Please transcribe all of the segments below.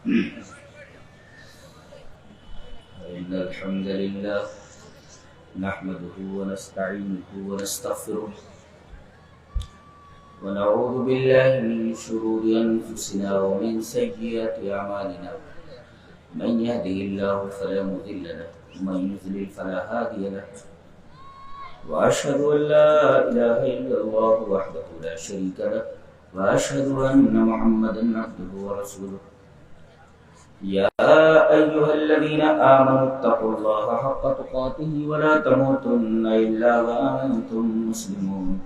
إن الحمد لله نحمده ونستعينه ونستغفره ونعوذ بالله من شرور أنفسنا ومن سيئات أعمالنا من يهده الله فلا مضل له ومن يضلل فلا هادي له وأشهد أن لا إله إلا الله وحده لا شريك له وأشهد أن محمدا عبده ورسوله يا أيها الذين آمنوا اتقوا الله حق تقاته ولا تموتن إلا وأنتم مسلمون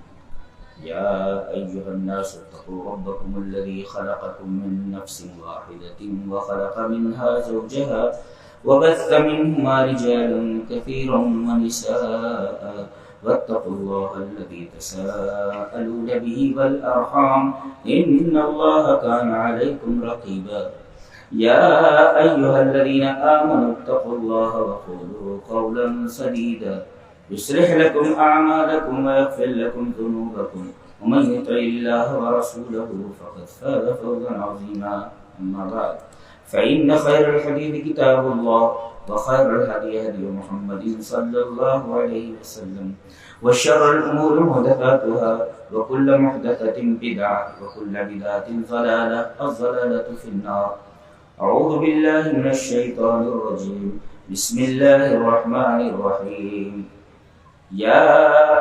يا أيها الناس اتقوا ربكم الذي خلقكم من نفس واحدة وخلق منها زوجها وبث منهما رجالا كثيرا ونساء واتقوا الله الذي تساءلون به والأرحام إن الله كان عليكم رقيبا يا أيها الذين آمنوا اتقوا الله وقولوا قولا سديدا يصلح لكم أعمالكم ويغفر لكم ذنوبكم ومن يطع الله ورسوله فقد فاز فوزا عظيما أما بعد فإن خير الحديث كتاب الله وخير الهدي هدي محمد صلى الله عليه وسلم وشر الأمور محدثاتها وكل محدثة بدعة وكل بدعة ضلالة الضلالة في النار أعوذ بالله من الشيطان الرجيم بسم الله الرحمن الرحيم يا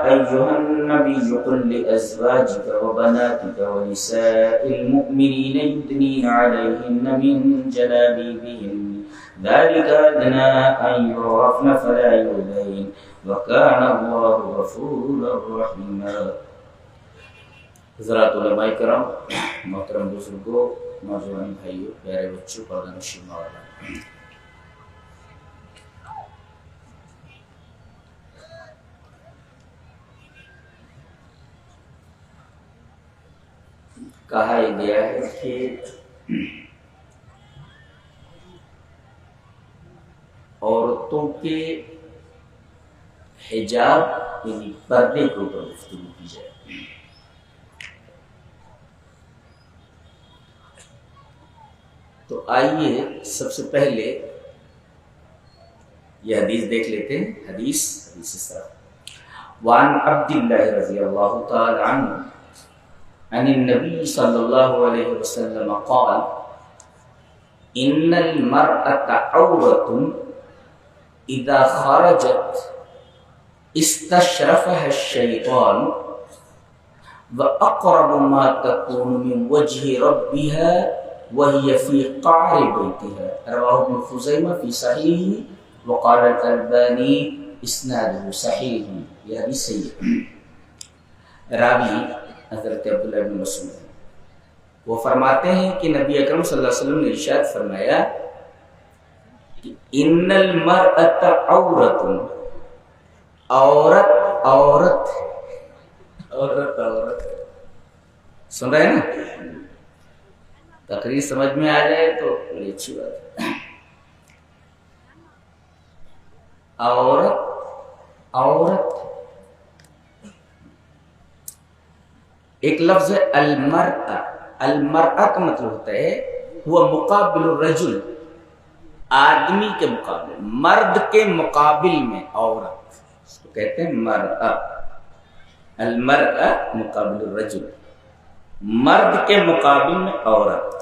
أيها النبي قل لأزواجك وبناتك ونساء المؤمنين يدنين عليهن من جلابيبهن ذلك أدنى أن يعرفن فلا يؤذين وكان الله غفورا رحيما. حضرات علماء کرام، محترم بزرگوں، نوجوان بھائیوں، پیارے بچوں، پردہ نشین مولانا، کہا گیا ہے کہ عورتوں کے حجاب یعنی پردے کے اوپر گفتگو کی جائے. تو آئیے سب سے پہلے یہ حدیث دیکھ لیتے ہیں. حدیث اس طرح: وعن عبد اللہ رضی اللہ تعالی عنہ عن النبي صلى الله عليه وسلم قال إن المرأة عورة إذا خرجت استشرفها الشيطان وأقرب ما تكون من وجه ربها وهي في قعر بيتها. رواه ابن خزيمة في صحيحه وقال الألباني إسناده صحيح. یہ حدیث صحیح. راوی حضرت عبداللہ بن مسعود ہیں. وہ فرماتے ہیں کہ نبی اکرم صلی اللہ علیہ وسلم نے ارشاد فرمایا کہ ان المرأة عورت، عورت عورت عورت عورت. سن رہے ہیں نا؟ تقریر سمجھ میں آ جائے تو بڑی اچھی بات ہے. عورت عورت. ایک لفظ ہے المرأة. المرأة کا مطلب ہوتا ہے وہ مقابل الرجل، آدمی کے مقابل، مرد کے مقابل میں عورت، اس کو کہتے ہیں مرأة. المرأة مقابل الرجل، مرد کے مقابل میں عورت.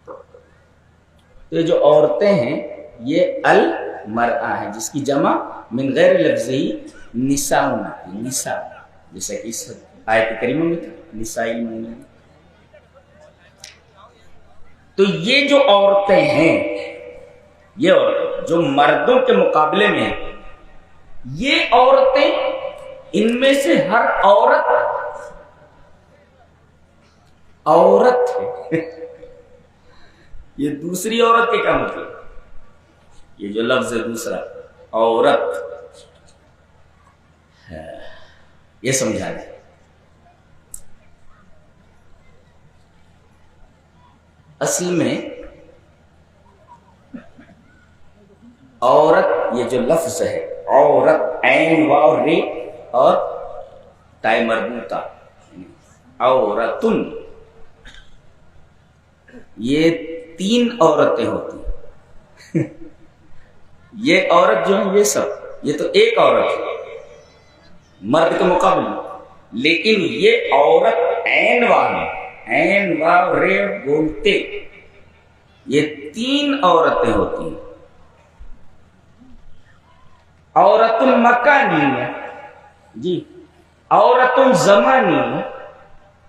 تو یہ جو عورتیں ہیں یہ المرأة ہیں، جس کی جمع من غیر لفظی نساء، نساء، جیسا کہ اس آیت کریمہ میں تھا نساء المؤمنین. تو یہ جو عورتیں ہیں، یہ عورتیں جو مردوں کے مقابلے میں ہیں، یہ عورتیں، ان میں سے ہر عورت عورت ہے. یہ دوسری عورت کے کیا مطلب؟ یہ جو لفظ ہے دوسرا عورت ہے، یہ سمجھا دیں. اصل میں عورت یہ جو لفظ ہے، عورت، عین واو ری اور تاء مربوطہ، عورتن، یہ 3 عورتیں ہوتی ہیں یہ عورت جو ہے یہ سب یہ تو ایک عورت ہے مرد کے مقابلے، لیکن یہ عورت عین واو رے بولتے یہ 3 عورتیں ہوتی ہیں۔ عورت مکانی جی، عورت زمانی،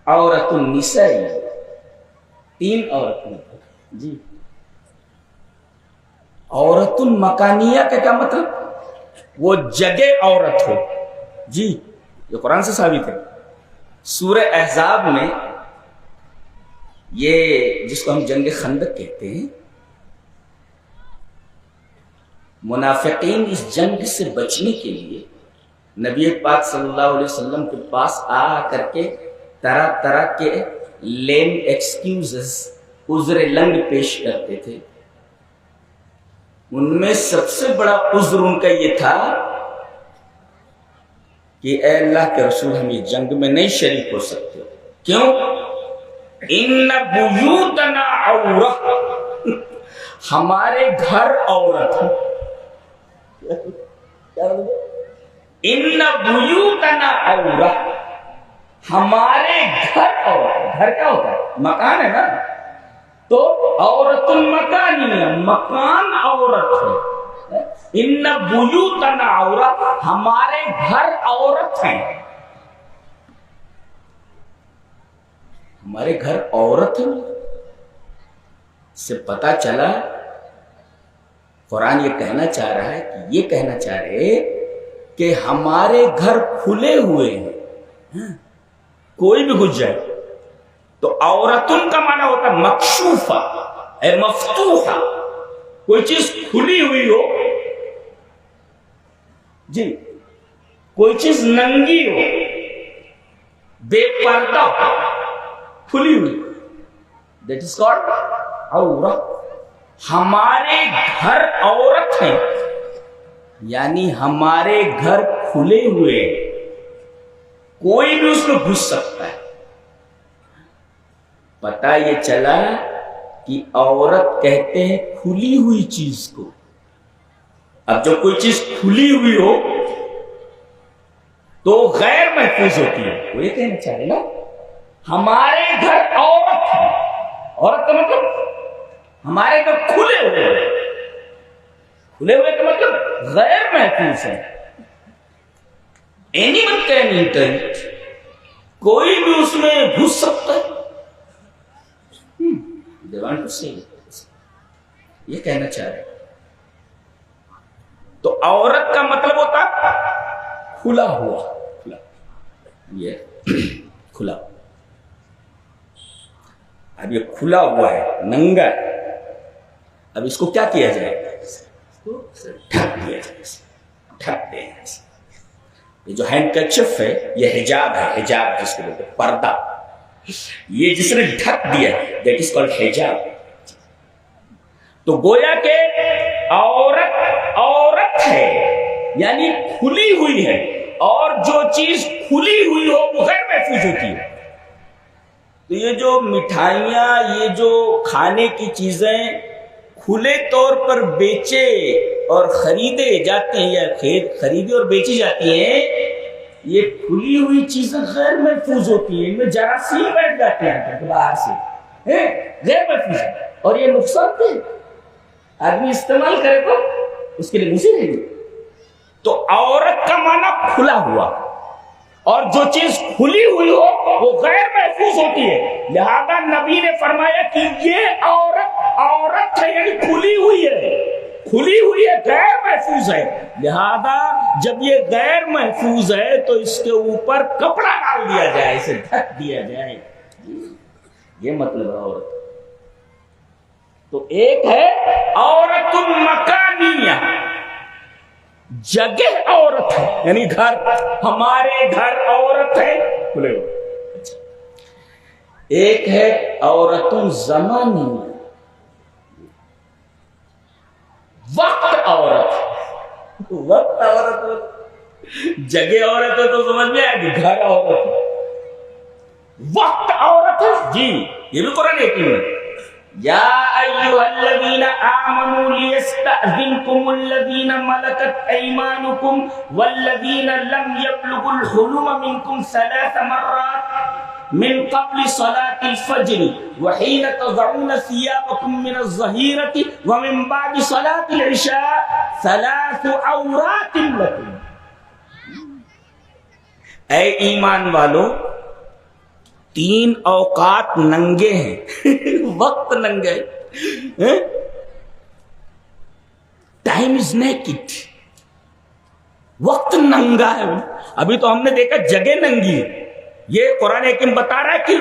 عورت نسائی، 3 عورتیں جی۔ عورت مکانیہ کا کیا مطلب؟ وہ جگہ عورت ہو جی، یہ قرآن سے ثابت ہے۔ سورہ احزاب میں یہ جس کو ہم جنگ خندق کہتے ہیں، منافقین اس جنگ سے بچنے کے لیے نبی پاک صلی اللہ علیہ وسلم کے پاس آ کر کے طرح طرح کے لیم ایکسکیوزز، عذر لنگ پیش کرتے تھے۔ ان میں سب سے بڑا عذر ان کا یہ تھا کہ اے اللہ کے رسول ہم یہ جنگ میں نہیں شریک ہو سکتے۔ کیوں؟ ان بیوتنا عورت، ہمارے گھر عورت ہے۔ ان بیوتنا عورت، ہمارے گھر عورت۔ گھر کیا ہوتا ہے؟ مکان ہے نا، تو عورت مکانی، مکان عورت ہے۔ ان بیوتنا عورت، ہمارے گھر عورت ہیں، ہمارے گھر عورت ہیں۔ اس سے پتا چلا قرآن یہ کہنا چاہ رہا ہے کہ یہ کہنا چاہ رہے کہ ہمارے گھر کھلے ہوئے ہیں، کوئی بھی گھس جائے۔ تو عورتن کا معنی ہوتا ہے مکشوفہ اے مفتوحہ، کوئی چیز کھلی ہوئی ہو جی، کوئی چیز ننگی ہو، بے پردہ ہو، کھلی ہوئی، دیٹ از کالڈ عورت۔ ہمارے گھر عورت ہیں، یعنی ہمارے گھر کھلے ہوئے، کوئی بھی اس میں گھس سکتا ہے۔ پتہ یہ چلا کہ عورت کہتے ہیں کھلی ہوئی چیز کو۔ اب جب کوئی چیز کھلی ہوئی ہو تو غیر محفوظ ہوتی ہے، وہ یہ کہنا چاہ رہے نا ہمارے گھر عورت ہے۔ عورت کا مطلب ہمارے گھر کھلے ہوئے، کھلے ہوئے کا مطلب غیر محفوظ ہے۔ Anyone can enter it، کوئی بھی اس میں گھس سکتا ہے۔ They want to say it، یہ کہنا چاہ رہے۔ تو عورت کا مطلب ہوتا کھلا ہوا، کھلا، یہ کھلا۔ اب یہ کھلا ہوا ہے، ننگا ہے، اب اس کو کیا کیا جائے؟ ڈھک دیا جائے، ڈھک دیا جائے۔ یہ جو ہینڈ کرچف ہے یہ حجاب ہے، حجاب جس کو بولتے ہیں پردہ، یہ جس نے ڈھک دیا دیٹ از کالڈ حجاب۔ تو گویا کہ عورت ہے یعنی کھلی ہوئی ہے، اور جو چیز کھلی ہوئی ہو وہ غیر محفوظ ہوتی ہے۔ تو یہ جو مٹھائیاں، یہ جو کھانے کی چیزیں کھلے طور پر بیچے اور خریدے جاتے ہیں یا خریدی اور بیچی جاتی ہیں، یہ کھلی ہوئی چیزیں غیر محفوظ ہوتی ہیں، ان میں جراثیم بیٹھ جاتے ہیں باہر سے، غیر محفوظ ہے، اور یہ نقصان دہ آدمی استعمال کرے تو اس کے لیے مضر ہے۔ تو عورت کا معنی کھلا ہوا، اور جو چیز کھلی ہوئی ہو وہ غیر محفوظ ہوتی ہے۔ لہذا نبی نے فرمایا کہ یہ عورت ہے یعنی کھلی ہوئی ہے، کھلی ہوئی ہے، غیر محفوظ ہے۔ لہذا جب یہ غیر محفوظ ہے تو اس کے اوپر کپڑا ڈال دیا جائے، اسے ڈھک دیا جائے، یہ مطلب ہے عورت۔ تو ایک ہے عورت مکانیہ، جگہ عورت ہے یعنی گھر، ہمارے گھر عورت ہے کھلے ہوئے۔ ایک ہے عورت زمانی، وقت عورت، وقت عورت، جگہ عورت ہے تو سمجھ میں آئے گی، گھر عورت ہے، وقت عورت ہے جی، یہ بھی قرآن یقین ہے، یا ایھا الذین آمنوا لیستأذنکم الذین ملکت ایمانکم والذین لم یبلغوا الحلم منکم 3 مرات من قبل صلاة الفجر وحین تضعون ثیابکم من الظہیرۃ ومن بعد صلاة العشاء 3 عورات لکم. اے ایمان والو، 3 اوقات ننگے ہیں. وقت ننگے، ٹائم از نیکڈ، وقت ننگا ہے. ابھی تو ہم نے دیکھا جگہ ننگی ہے، یہ قرآن حکیم بتا رہا ہے کہ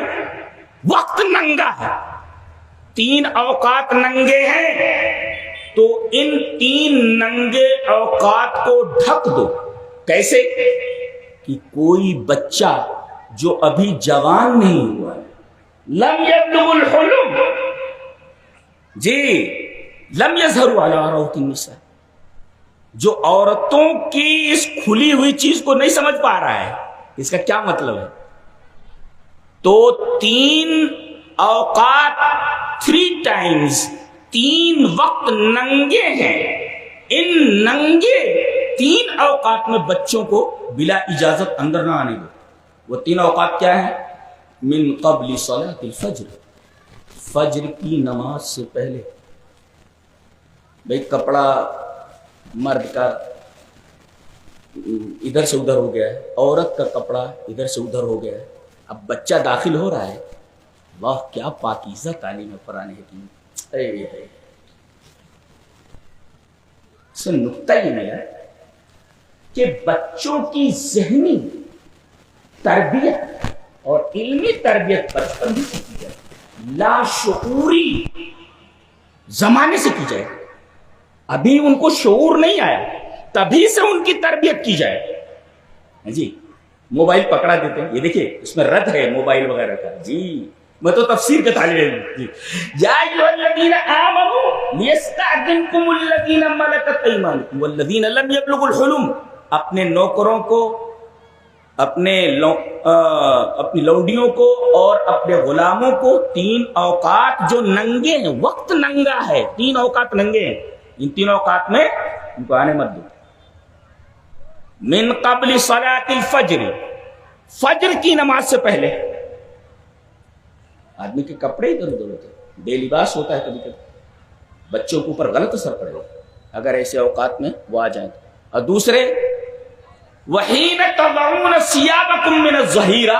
وقت ننگا ہے. 3 اوقات ننگے ہیں تو ان 3 ننگے اوقات کو ڈھک دو. کیسے؟ کہ کوئی بچہ جو ابھی جوان نہیں ہوا ہے، لم یبلغ الحلم، جی لم یظہروا علی عورات النساء، جو عورتوں کی اس کھلی ہوئی چیز کو نہیں سمجھ پا رہا ہے. اس کا کیا مطلب ہے؟ تو 3 اوقات 3 ٹائمز، 3 وقت ننگے ہیں. ان ننگے 3 اوقات میں بچوں کو بلا اجازت اندر نہ آنے دو. وہ 3 اوقات کیا ہیں؟ من قبل صلاۃ الفجر، فجر کی نماز سے پہلے. بھئی کپڑا مرد کا ادھر سے ادھر ہو گیا ہے، عورت کا کپڑا ادھر سے ادھر ہو گیا ہے، اب بچہ داخل ہو رہا ہے. واہ کیا پاکیزہ تعلیم ہے قرآن حکیم. سے نکتہ یہ نیا کہ بچوں کی ذہنی تربیت اور علمی تربیت بچپن بھی سے کی جائے، لاشعوری زمانے سے کی جائے. ابھی ان کو شعور نہیں آیا، تبھی سے ان کی تربیت کی جائے. جی موبائل پکڑا دیتے ہیں، یہ دیکھیے اس میں رد ہے موبائل وغیرہ کا. جی میں تو تفسیر کے طالب علم. جی یا ایھا الذین آمنوا لیستأذنکم الذین ملکت ایمانکم والذین لم یبلغوا الحلم. اپنے نوکروں کو، اپنی لونڈیوں کو اور اپنے غلاموں کو 3 اوقات جو ننگے ہیں، وقت ننگا ہے، 3 اوقات ننگے ہیں، ان 3 اوقات میں ان کو آنے مت دو. من قبل صلاۃ الفجر، فجر کی نماز سے پہلے. آدمی کے کپڑے ادھر ادھر ہوتے ہیں، بے لباس ہوتا ہے، کبھی کبھی بچوں کے اوپر غلط اثر پڑے گا اگر ایسے اوقات میں وہ آ جائیں. اور دوسرے وحین تضعون ثیابکم من الظہیرہ،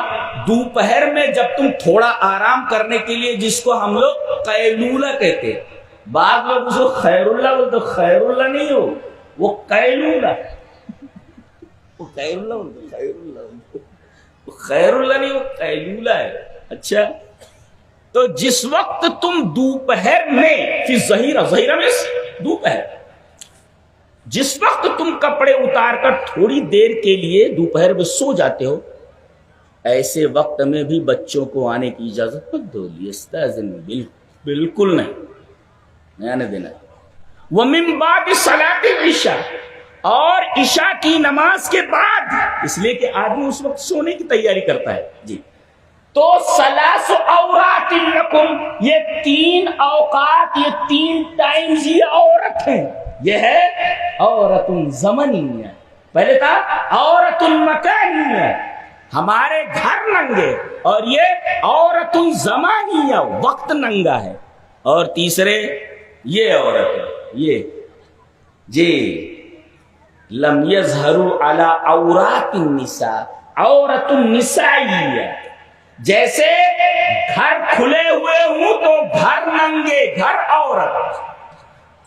دوپہر میں جب تم تھوڑا آرام کرنے کے لیے، جس کو ہم لوگ قیلولہ کہتے ہیں، بعض لوگ اس کو خیر اللہ بولتے. خیر اللہ نہیں ہو، وہ قیلولہ، وہ خیر اللہ بولتے، خیر اللہ، خیر اللہ نہیں، وہ قیلولہ ہے. اچھا تو جس وقت تم دوپہر میں، فی ظہیرہ، ظہیرہ میں دوپہر، جس وقت تم کپڑے اتار کر تھوڑی دیر کے لیے دوپہر میں سو جاتے ہو، ایسے وقت میں بھی بچوں کو آنے کی اجازت مت دو. لیستأذن، بالکل نہیں آنے دینا. ومن بعد صلاۃ العشاء، اور عشاء کی نماز کے بعد، اس لیے کہ آدمی اس وقت سونے کی تیاری کرتا ہے. جی تو 3 عورات لکم، یہ 3 اوقات، یہ 3 ٹائمز، یہ عورت ہیں. یہ ہے عورت زمنیہ، پہلے تھا عورت مکانیہ، ہمارے گھر ننگے، اور یہ عورت زمانیہ، وقت ننگا ہے. اور تیسرے یہ عورت ہے، یہ جی لم یظہروا علی عورات النساء، عورت النسائیہ. جیسے گھر کھلے ہوئے ہوں تو گھر ننگے، گھر عورت.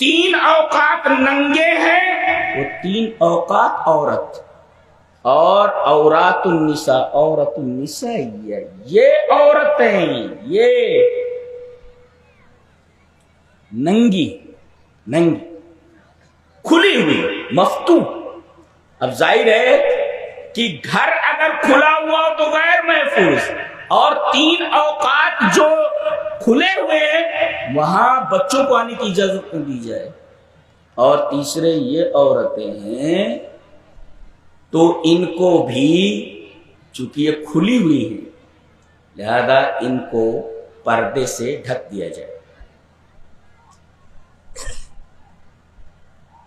3 اوقات ننگے ہیں، وہ 3 اوقات عورت. اور عورات النساء، عورت النسائیہ، یہ عورتیں، یہ ننگی، ننگی کھلی ہوئی، مفتوح. اب ظاہر ہے کہ گھر اگر کھلا ہوا ہو تو غیر محفوظ، اور 3 اوقات جو کھلے ہوئے ہیں وہاں بچوں کو آنے کی اجازت نہ دی جائے. اور تیسرے یہ عورتیں ہیں تو ان کو بھی چونکہ یہ کھلی ہوئی ہیں لہذا ان کو پردے سے ڈھک دیا جائے.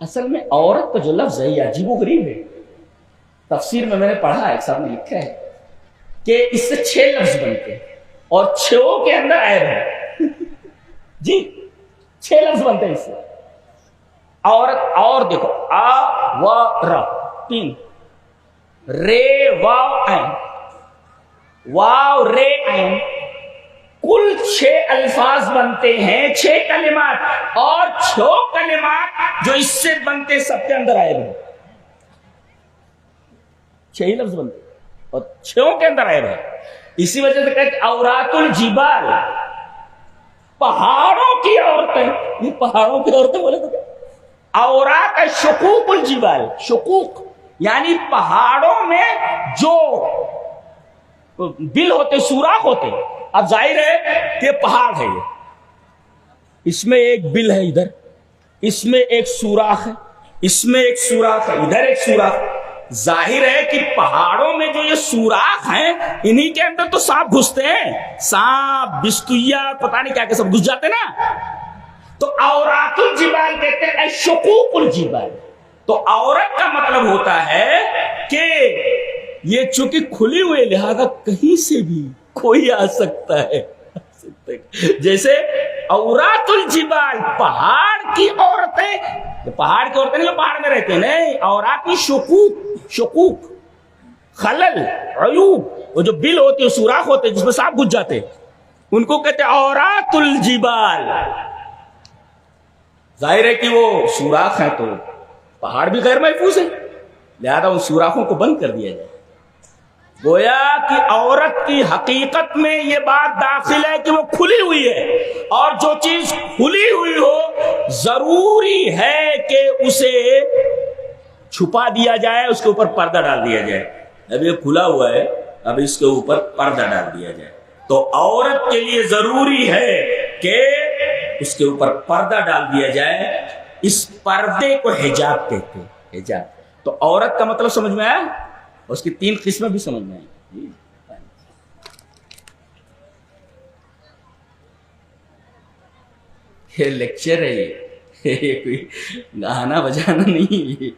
اصل میں عورت کا جو لفظ ہے یہ عجیب و غریب ہے. تفسیر میں نے پڑھا ہے، ایک صاحب نے لکھا ہے کہ اس سے 6 لفظ بنتے ہیں اور 6 کے اندر عیب ہے. جی 6 لفظ بنتے ہیں اس سے. عورت، اور دیکھو آ و ر 3، رے واو عین، واو رے عین، کل 6 الفاظ بنتے ہیں، 6 کلمات، اور 6 کلمات جو اس سے بنتے سب کے اندر عیب ہے. 6 ہی لفظ بنتے اور 6 کے اندر عیب ہے. اسی وجہ سے کہتے عورات الجبال، پہاڑوں کی عورتیں. یہ پہاڑوں کی عورتیں بولے تو کیا؟ عورات شقوق الجبال، شقوق یعنی پہاڑوں میں جو بل ہوتے، سوراخ ہوتے. اب ظاہر ہے کہ پہاڑ ہے، یہ اس میں ایک بل ہے، ادھر اس میں ایک سوراخ ہے، اس میں ایک سوراخ ہے، ادھر ایک سوراخ. ظاہر ہے کہ پہاڑوں میں جو یہ سوراخ ہیں انہی کے اندر تو سانپ گھستے ہیں، سانپ، بستویا، پتہ نہیں کیا کہ سب گھس جاتے نا. تو عورات الجبال کہتے ہیں شقوق الجبال. تو عورت کا مطلب ہوتا ہے کہ یہ چونکہ کھلی ہوئے لہذا کہیں سے بھی کوئی آ سکتا ہے. جیسے عورات الجبال پہاڑ کی عورتیں، پہاڑ کی عورتیں نہیں جو پہاڑ میں رہتے ہیں، نہیں، عورات کی شقوق، شقوق خلل عیوب، وہ جو بل ہوتی ہے، سوراخ ہوتے جس میں سانپ گھس جاتے، ان کو کہتے ہیں عورات الجبال. ظاہر ہے کہ وہ سوراخ ہیں تو پہاڑ بھی غیر محفوظ ہے، لہذا ان سوراخوں کو بند کر دیا جائے. گویا کہ عورت کی حقیقت میں یہ بات داخل ہے کہ وہ کھلی ہوئی ہے، اور جو چیز کھلی ہوئی ہو ضروری ہے کہ اسے چھپا دیا جائے، اس کے اوپر پردہ ڈال دیا جائے. اب یہ کھلا ہوا ہے، اب اس کے اوپر پردہ ڈال دیا جائے. تو عورت کے لیے ضروری ہے کہ اس کے اوپر پردہ ڈال دیا جائے. اس پردے کو حجاب کہتے ہیں، حجاب. تو عورت کا مطلب سمجھ میں آیا، اس کی 3 قسمیں بھی سمجھ میں آئی. یہ لیکچر ہے، یہ کوئی گانا بجانا نہیں ہے،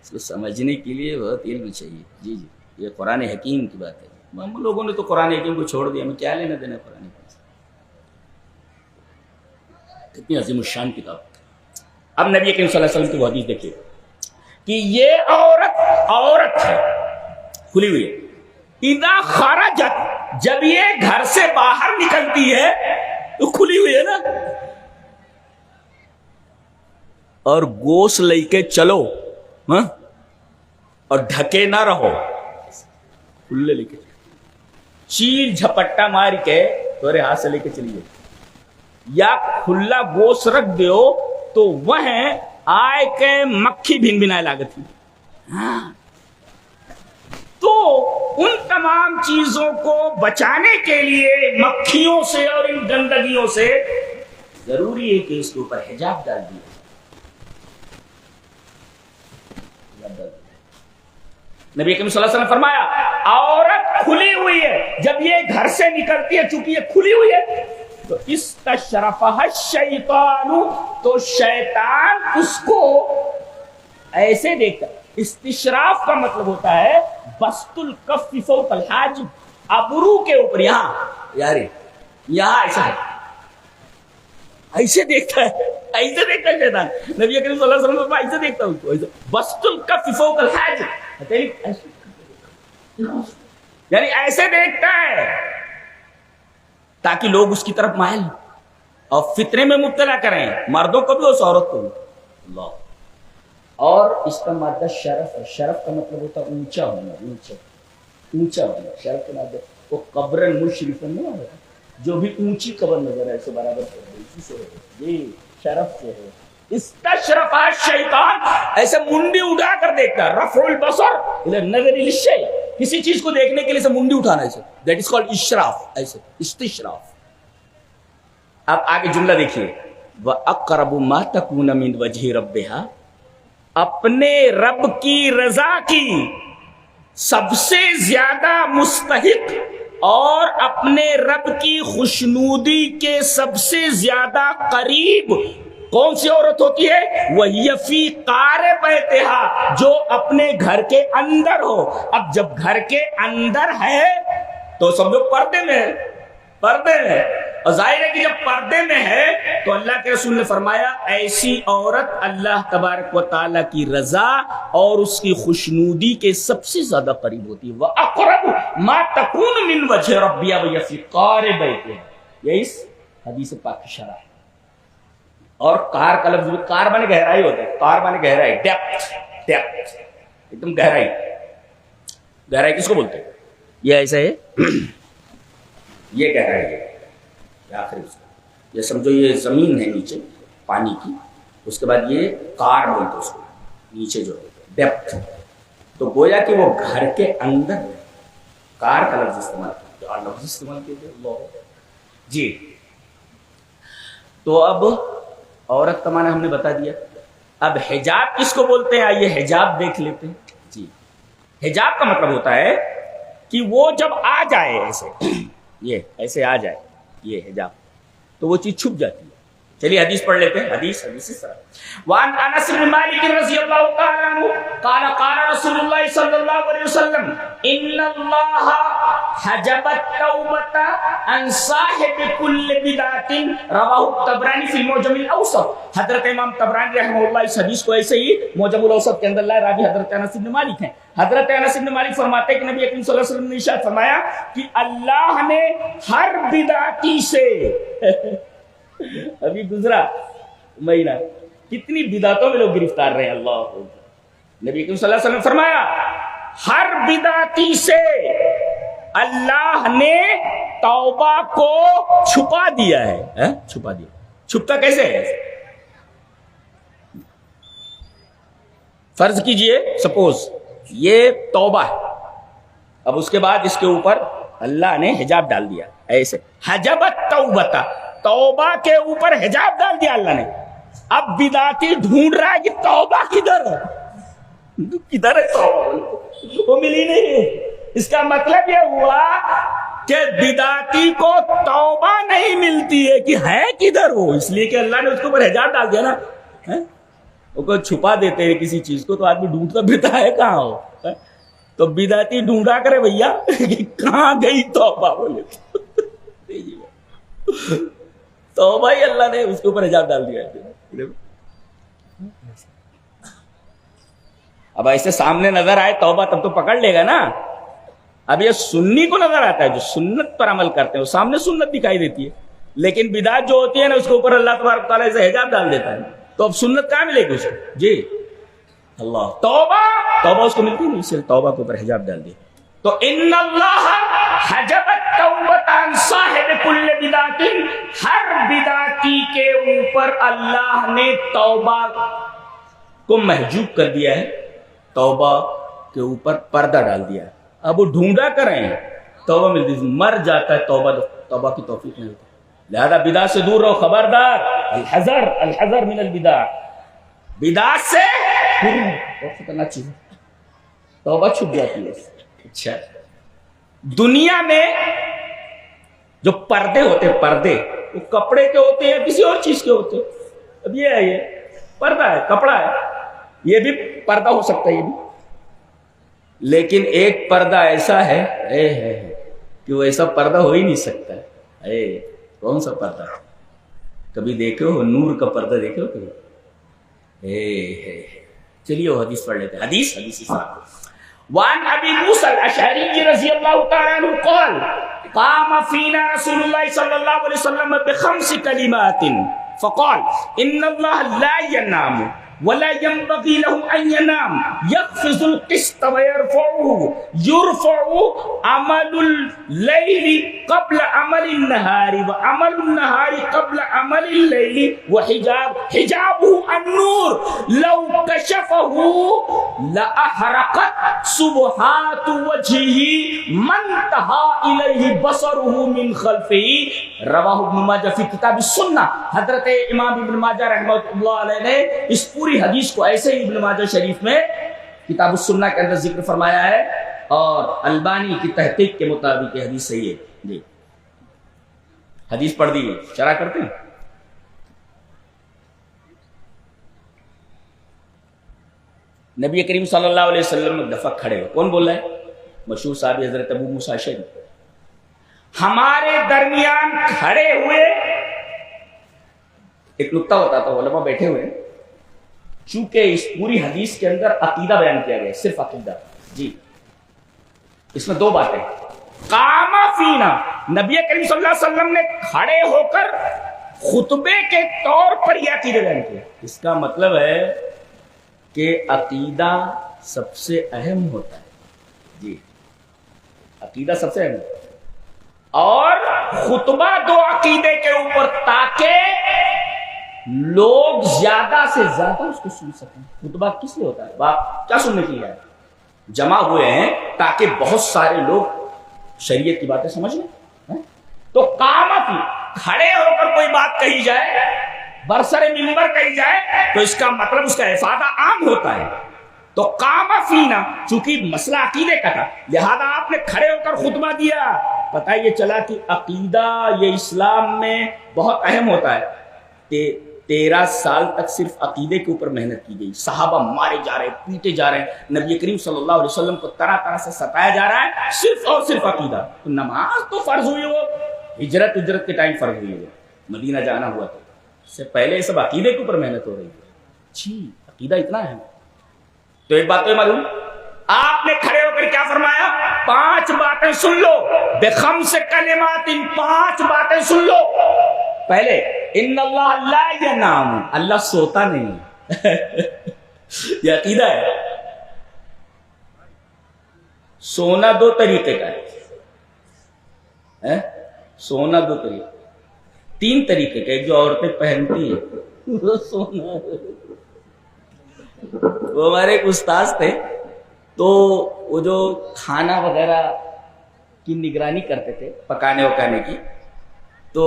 اس کو سمجھنے کے لیے بہت علم چاہیے. جی جی، یہ قرآن حکیم کی بات ہے. ہم لوگوں نے تو قرآن حکیم کو چھوڑ دیا، ہمیں کیا لینا دینا قرآن حکیم سے. کتنی عظیم الشان کتاب. اب نبی کریم صلی اللہ علیہ وسلم کی وہ حدیث دیکھیے کہ یہ عورت ہے، کھلی ہوئی ہے. اذا خرجت، جب یہ گھر سے باہر نکلتی ہے تو کھلی ہوئی ہے نا، اور گوشت لے کے چلو، ہاں، اور ڈھکے نہ رہو، کھلے لے کے چیل جھپٹا مار کے تھوڑے ہاتھ سے لے کے چلیے، یا کھلا گوشت رکھ دیو تو وہ آئے کے مکھی بھن بھنائے لاگت. ہاں، تو ان تمام چیزوں کو بچانے کے لیے مکھیوں سے اور ان گندگیوں سے ضروری ہے کہ اس کے اوپر حجاب ڈال دیا. نبی کریم صلی اللہ علیہ وسلم فرمایا عورت کھلی ہوئی ہے، جب یہ گھر سے نکلتی ہے، چونکہ یہ کھلی ہوئی ہے تو استشرفها الشیطان، تو شیطان اس کو ایسے دیکھتا. استشراف کا مطلب ہوتا ہے بسط الکف فوق الحاجب، ابرو کے اوپر، یہاں یار یہاں ایسا ہے، ایسے دیکھتا ہے، ایسے دیکھتا ہے شیطان. نبی کریم صلی اللہ علیہ وسلم ایسے دیکھتا ہے اس کو، ایسے بسط الکف فوق الحاجب، یعنی ایسے دیکھتا ہے تاکہ لوگ اس کی طرف مائل اور فتنے میں مبتلا کریں، مردوں کو بھی اور عورت کو بھی. اللہ. اور اس کا مادہ شرف ہے. شرف کا مطلب ہوتا ہے اونچا ہونا، اونچا ہونا. شرف کا مادہ وہ قبر مشرف نہیں ہوتا، جو بھی اونچی قبر نظر ہے اسے برابر کر دے، اسی سے ہوتا ہے. یہ شرف سے ہے. استشرف الشیطان، ایسے منڈی اٹھا کر دیکھتا ہے. رفع البصر الی النظر للشیء، کسی چیز کو دیکھنے کے لیے اسے منڈی اٹھانا، ایسے دیٹ از کالڈ اشراف، ایسے استشراف. اب آگے جملہ دیکھیے، وَأَقْرَبُ مَا تَكُونَ مِنْ وَجْهِ رَبِّهَا، اپنے رب کی رضا کی سب سے زیادہ مستحق اور اپنے رب کی خوشنودی کے سب سے زیادہ قریب کون سی عورت ہوتی ہے؟ وہی فی قار بیتہا، جو اپنے گھر کے اندر ہو. اب جب گھر کے اندر ہے تو سمجھو پردے میں ہے، پردے میں. اور ظاہر ہے کہ جب پردے میں ہے تو اللہ کے رسول نے فرمایا ایسی عورت اللہ تبارک و تعالیٰ کی رضا اور اس کی خوشنودی کے سب سے زیادہ قریب ہوتی ہے. وَأَقْرَبُ مَا تَكُونُ مِنْ وَجْهِ رَبِّهَا وَهِيَ فِي قَعْرِ بَيْتِهَا. یہ اس حدیث پاک کی شرح ہے. اور قار کا لفظ بھی، قار مانے گہرائی ہوتا ہے، قار مانے گہرائی، ڈیپتھ، ڈیپتھ ایک دم گہرائی. گہرائی کس کو بولتے ہیں؟ یہ ایسا ہے، یہ گہرائی ہے آخر اس کا. یہ سمجھو یہ زمین ہے نیچے پانی کی، اس کے بعد یہ قار بولتے اس کو نیچے جو ڈیپتھ. تو گویا کہ وہ گھر کے اندر قار کا لفظ استعمال کیا، لفظ استعمال کیا اللہ جی. تو اب عورت کا معنی ہم نے بتا دیا. اب حجاب کس کو بولتے ہیں؟ آئیے حجاب دیکھ لیتے ہیں. جی حجاب کا مطلب ہوتا ہے کہ وہ جب آ جائے ایسے، یہ ایسے آ جائے، یہ حجاب، تو وہ چیز چھپ جاتی ہے. چلیے حدیث پڑھ لیتے ہیں. حدیث اس طرح وان انس بن مالک رضی اللہ تعالی عنہ قال قال رسول اللہ صلی اللہ علیہ وسلم ان اللہ حجب التوبۃ عن صاحب كل بدعۃ رواه الطبرانی فی المعجم الاوسط. حضرت امام طبرانی رحمہ اللہ اس حدیث کو ایسے ہی معجم الاوسط کے اندر لائے. راوی حضرت انس بن مالک ہیں. حضرت انس بن مالک فرماتے ہیں کہ نبی اکرم صلی اللہ علیہ وسلم نے ارشاد فرمایا کہ اللہ نے ہر بدعتی سے ابھی گزرا مہینہ کتنی بدعتوں میں لوگ گرفتار رہے. اللہ نبی کریم صلی اللہ علیہ وسلم فرمایا ہر بدعتی سے اللہ نے توبہ کو چھپا دیا ہے. چھپا دیا. چھپتا کیسے ہے؟ فرض کیجئے سپوز یہ توبہ ہے، اب اس کے بعد اس کے اوپر اللہ نے حجاب ڈال دیا. ایسے حجبت توبۃ، توبہ کے اوپر حجاب ڈال دیا اللہ نے. اب بدعتی ڈھونڈ رہا ہے کہ توبہ کدھر ہے، کدھر ہے توبہ، وہ ملی نہیں. اس کا مطلب یہ ہوا کہ بدعتی کو توبہ نہیں ملتی ہے کہ ہے کدھر وہ، اس لیے کہ اللہ نے اس کے اوپر حجاب ڈال دیا نا. وہ کوئی چھپا دیتے ہیں کسی چیز کو تو آدمی ڈھونڈتا پھرتا ہے کہاں ہو. تو بدعتی ڈھونڈا کرے بھیا کہ کہاں گئی توبہ، بولے توبہ ہی اللہ نے اس کے اوپر حجاب ڈال دیا ہے. اب ایسے سامنے نظر آئے توبہ تب تو پکڑ لے گا نا. اب یہ سنی کو نظر آتا ہے جو سنت پر عمل کرتے ہیں، وہ سامنے سنت دکھائی دیتی ہے، لیکن بدعت جو ہوتی ہے نا اس کے اوپر اللہ تبارک تعالیٰ سے حجاب ڈال دیتا ہے. تو اب سنت کہاں ملے گی اس کو؟ جی اللہ توبہ اس کو ملتی نہیں، اس لیے توبہ کے اوپر حجاب ڈال دیا. تو ان اللہ حجب التوبۃ عن صاحب کل بدعۃ، ہر بدعتی کے اوپر اللہ نے توبہ کو محجوب کر دیا ہے، توبہ کے اوپر پردہ ڈال دیا ہے. اب وہ ڈھونڈا کریں توبہ ملتی، مر جاتا ہے توبہ کی توفیق نہیں ہوتی. لہذا بدعت سے دور رہو، خبردار، الحذر الحذر من البدع. بدعت سے بہت خطرناک چیز ہے، توبہ چھپ جاتی ہے. اچھا دنیا میں جو پردے ہوتے ہیں، پردے وہ کپڑے کے ہوتے ہیں کسی اور چیز کے ہوتے ہیں. اب یہ ہے، یہ پردہ ہے، کپڑا ہے، یہ بھی پردہ ہو سکتا ہے یہ بھی. لیکن ایک پردہ ایسا ہے کہ وہ ایسا پردہ ہو ہی نہیں سکتا ہے. کون سا پردہ؟ کبھی دیکھو نور کا پردہ دیکھو کبھی. چلیے وہ حدیث پڑھ لیتے ہیں. حدیث وعن ابي موسى الاشعري رضي الله تعالى عنه قال قام فينا رسول الله صلى الله عليه وسلم بخمس كلمات فقال ان الله لا ينام ولا ينبغي له ان ينام يخفض القسط ويرفعه يرفع عمل الليل قبل عمل النهار وعمل النهار قبل عمل الليل وحجابه النور لو كشفه لأحرقت سبحات وجهه ما انتهى إليه بصره من خلفه. رواہ ابن ماجہ فی کتاب السنہ. حضرت امام ابن ماجہ رحمۃ اللہ علیہ نے اس پوری حدیث کو ایسے ہی ابن ماجہ شریف میں کتاب السنہ کے اندر ذکر فرمایا ہے، اور البانی کی تحقیق کے مطابق یہ حدیث صحیح ہے. جی حدیث پڑھ دی، شرح کرتے ہیں. نبی کریم صلی اللہ علیہ وسلم ایک دفعہ کھڑے ہوئے. کون بول رہا ہے؟ مشہور صحابی حضرت ابو موسیٰ اشعری. ہمارے درمیان کھڑے ہوئے. ایک نکتہ ہوتا تھا، علماء بیٹھے ہوئے، چونکہ اس پوری حدیث کے اندر عقیدہ بیان کیا گیا، صرف عقیدہ. جی اس میں دو باتیں. قام فینا، نبی کریم صلی اللہ علیہ وسلم نے کھڑے ہو کر خطبے کے طور پر یہ عقیدہ بیان کیا. اس کا مطلب ہے کہ عقیدہ سب سے اہم ہوتا ہے. جی عقیدہ سب سے اہم ہوتا ہے، اور خطبہ دو عقیدے کے اوپر تاکہ لوگ زیادہ سے زیادہ اس کو سن سکیں. خطبہ کس لیے ہوتا ہے؟ باپ کیا سننے کے لیے آئے؟ جمع ہوئے ہیں تاکہ بہت سارے لوگ شریعت کی باتیں سمجھ لیں. تو قامت، کھڑے ہو کر کوئی بات کہی جائے، برسر منبر کہی جائے، تو اس کا مطلب اس کا افادہ عام ہوتا ہے. تو قام فینا، چونکہ مسئلہ عقیدے کا تھا، لہذا آپ نے کھڑے ہو کر خطبہ دیا. پتہ یہ چلا کہ عقیدہ یہ اسلام میں بہت اہم ہوتا ہے. 13 سال تک صرف عقیدے کے اوپر محنت کی گئی. صحابہ مارے جا رہے، پیٹے جا رہے ہیں، نبی کریم صلی اللہ علیہ وسلم کو طرح طرح سے ستایا جا رہا ہے، صرف اور صرف عقیدہ. تو نماز تو فرض ہوئی، وہ ہجرت کے ٹائم فرض ہوئی، وہ مدینہ جانا ہوا تو اس سے پہلے یہ سب عقیدے کے اوپر محنت ہو رہی ہے. جی عقیدہ اتنا ہے. تو ایک بات تو معلوم، آپ نے کھڑے ہو کر کیا فرمایا؟ 5 باتیں سن لو. بخمس کلمات، 5 باتیں سن لو. پہلے ان اللہ لا ینام، اللہ سوتا نہیں. یہ عقیدہ ہے. سونا 2 طریقے کا ہے. سونا 2 طریقے، 3 طریقے کا. ایک جو عورتیں پہنتی ہیں وہ سونا. وہ ہمارے ایک استاذ تھے، تو وہ جو کھانا وغیرہ کی نگرانی کرتے تھے، پکانے وکانے کی، تو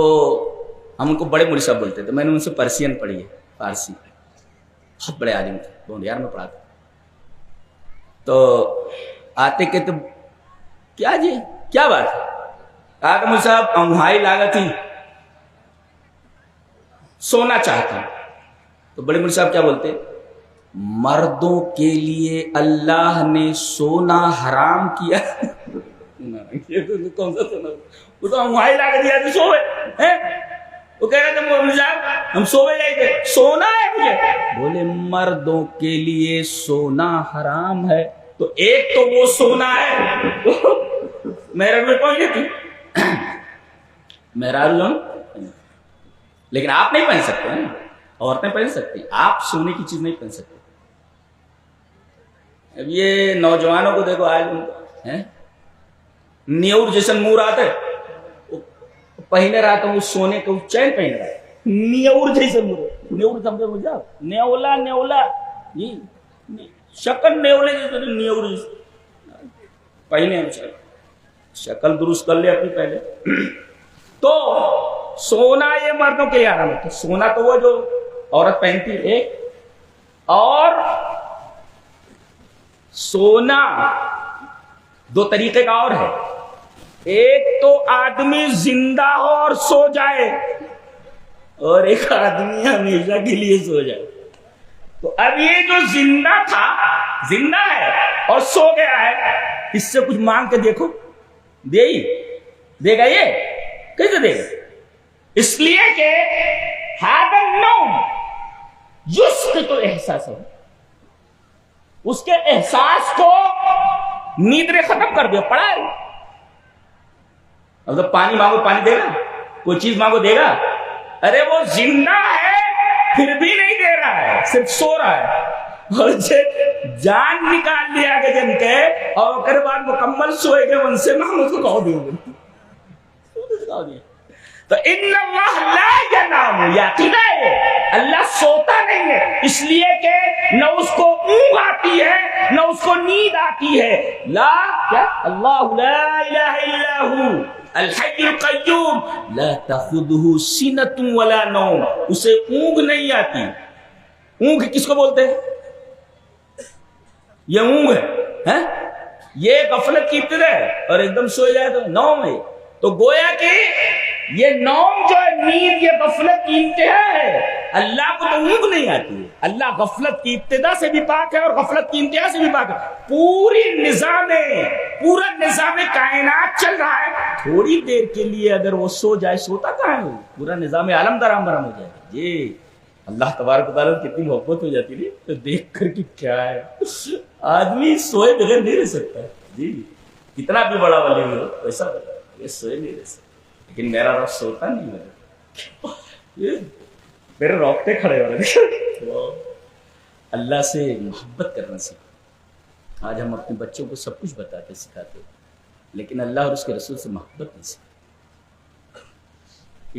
ہم ان کو بڑے مولوی صاحب بولتے تھے. میں نے ان سے پرسین پڑھی ہے، فارسی. بہت بڑے عالم تھے، گونڈیار میں پڑھا تھا. تو آتے کہتے کیا جی کیا بات ہے؟ کہا کہ مولوی صاحب انگھائی لاگت ہی سونا چاہتا ہوں. تو بڑے مولوی صاحب کیا بولتے؟ مردوں کے لیے اللہ نے سونا حرام کیا. کون سا سونا؟ وہ تو انگھائی لاگت دیا تو سوئے. وہ کہہ رہے تھے مولوی صاحب ہم سوئے جائے تھے، سونا ہے مجھے. بولے مردوں کے لیے سونا حرام ہے. تو ایک تو وہ سونا ہے میرے میں پہنچ گئی تھی میرا، لیکن آپ نہیں پہن سکتے ہیں، عورتیں پہن سکتی، آپ سونے کی چیز نہیں پہن سکتے. اب یہ نوجوانوں کو دیکھو، آج نیور جیسن مور آتے پہنے رہا تھا، وہ سونے کا چین پہن رہا ہے، نیور جیسن مور. نیور سمجھے مجھے؟ نیولا جی، شکل نیولے جیسے نیور پہنے. شکل درست کر لے اپنی پہلے. تو سونا یہ مردوں کے لیے آرام ہے. تو سونا تو وہ جو عورت پہنتی ہے ایک، اور سونا 2 طریقے کا اور ہے. ایک تو آدمی زندہ ہو اور سو جائے، اور ایک آدمی ہمیشہ کے لیے سو جائے. تو اب یہ جو زندہ تھا، زندہ ہے اور سو گیا ہے، اس سے کچھ مانگ کے دیکھو، دے گا؟ یہ کیسے دے گا؟ اس لیے کہ هذا النوم يسقط احساسه، اس کے احساس کو نیند نے ختم کر دیا. پڑا ہے اب پانی مانگو پانی دے گا، کوئی چیز مانگو دے گا؟ ارے وہ زندہ ہے پھر بھی نہیں دے رہا ہے، صرف سو رہا ہے. اور جان نکال لیا کہ جن کے، اور پھر بعد مکمل سوئے گے ان سے ہم اس کو کہو دیں گے. تو ان اللہ لا ینام، یہ عقیدہ ہے، اللہ سوتا نہیں ہے. اس لیے کہ نہ اس کو اونگ آتی ہے نہ اس کو نیند آتی ہے. لا کیا اللہ لا الہ الا ہو الحی القیوم لا تاخذہ سنۃ ولا نوم، اسے اونگ نہیں آتی. اونگ کس کو بولتے ہیں؟ یہ اونگ ہے، یہ غفلت کی ابتدا ہے، اور ایک دم سو جائے تو نوم ہے. تو گویا کہ یہ نوم جو ہے نیند یہ غفلت کی انتہا ہے. اللہ کو تو اونگ نہیں آتی ہے. اللہ غفلت کی ابتدا سے بھی پاک ہے اور غفلت کی انتہا سے بھی پاک ہے. پورا نظام کائنات چل رہا ہے, تھوڑی دیر کے لیے اگر وہ سو جائے, سوتا کہاں ہے, پورا نظام عالم درام برہم ہو جائے گا. جی اللہ تبارک و تعالیٰ کتنی محبت ہو جاتی ہے تو دیکھ کر کہ کیا ہے, آدمی سوئے بغیر نہیں رہ سکتا. جی کتنا بھی بڑا ولی ہو ویسا یہ سوئے نہیں رہ سکتا. لیکن میرا رب سوتا نہیں, میرے روکتے کھڑے ہو رہے. اللہ سے محبت کرنا سیکھو. آج ہم اپنے بچوں کو سب کچھ بتاتے سکھاتے ہیں, لیکن اللہ اور اس کے رسول سے محبت نہیں سیکھتے.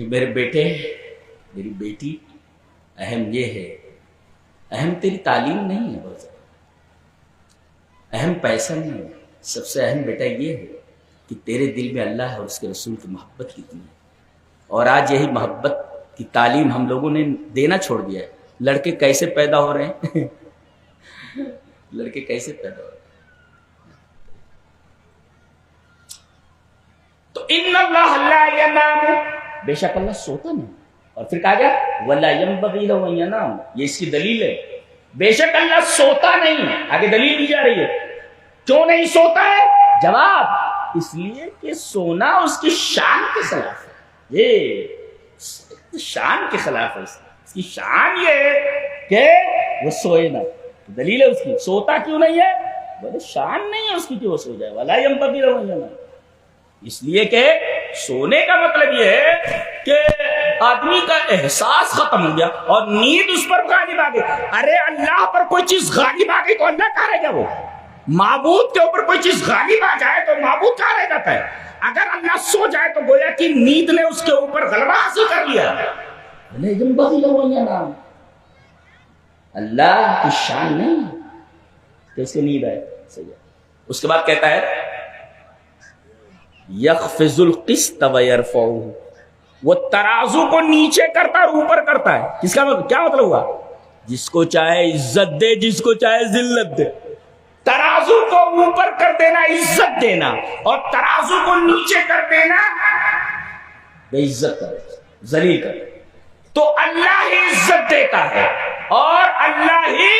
میرے بیٹے میری بیٹی, اہم یہ ہے, اہم تیری تعلیم نہیں ہے, بہت زیادہ اہم پیسہ نہیں ہے. سب سے اہم بیٹا یہ ہے کہ تیرے دل میں اللہ اور اس کے رسول کی محبت کتنی ہے. اور آج یہی محبت کی تعلیم ہم لوگوں نے دینا چھوڑ دیا ہے. لڑکے کیسے پیدا ہو رہے ہیں لڑکے کیسے پیدا ہو رہے ہیں. تو ان اللہ لا ینام, بے شک اللہ سوتا نہیں. اور پھر کہا گیا ولا ینبغی لہ ان ینام, یہ اس کی دلیل ہے. بے شک اللہ سوتا نہیں. آگے دلیل دی جا رہی ہے کیوں نہیں سوتا ہے. جواب اس لیے کہ سونا اس کی شان کے خلاف ہے. یہ شان کے خلاف ہے. اس کی شان یہ ہے کہ وہ سوئے نہ. دلیل ہے اس کی. سوتا کیوں نہیں ہے, بولے شان نہیں ہے اس کی کہ وہ سو جائے. ولا ینبغی لہ ان ینام, اس لیے کہ سونے کا مطلب یہ ہے کہ آدمی کا احساس ختم ہو گیا اور نیند اس پر غالب آ گئی. ارے اللہ پر کوئی چیز غالب آ گئی تو اللہ کہاں رہ گیا. وہ معبود کے اوپر کوئی چیز غالب آ جائے تو معبود کہاں رہ جاتا ہے. اگر اللہ سو جائے تو گویا کہ نیند نے اس کے اوپر غلبہ حاصل کر لیا. اللہ کی شان نہیں کہ اس کی نیند آئے. اس کے بعد کہتا ہے یخفض القسط ویرفعہ, وہ ترازو کو نیچے کرتا اور اوپر کرتا ہے. کس کا مطلب, کیا مطلب ہوا, جس کو چاہے عزت دے, جس کو چاہے ذلت دے. ترازو کو اوپر کر دینا عزت دینا, اور ترازو کو نیچے کر دینا بے عزت کر, ذلیل کر. تو اللہ ہی عزت دیتا ہے اور اللہ ہی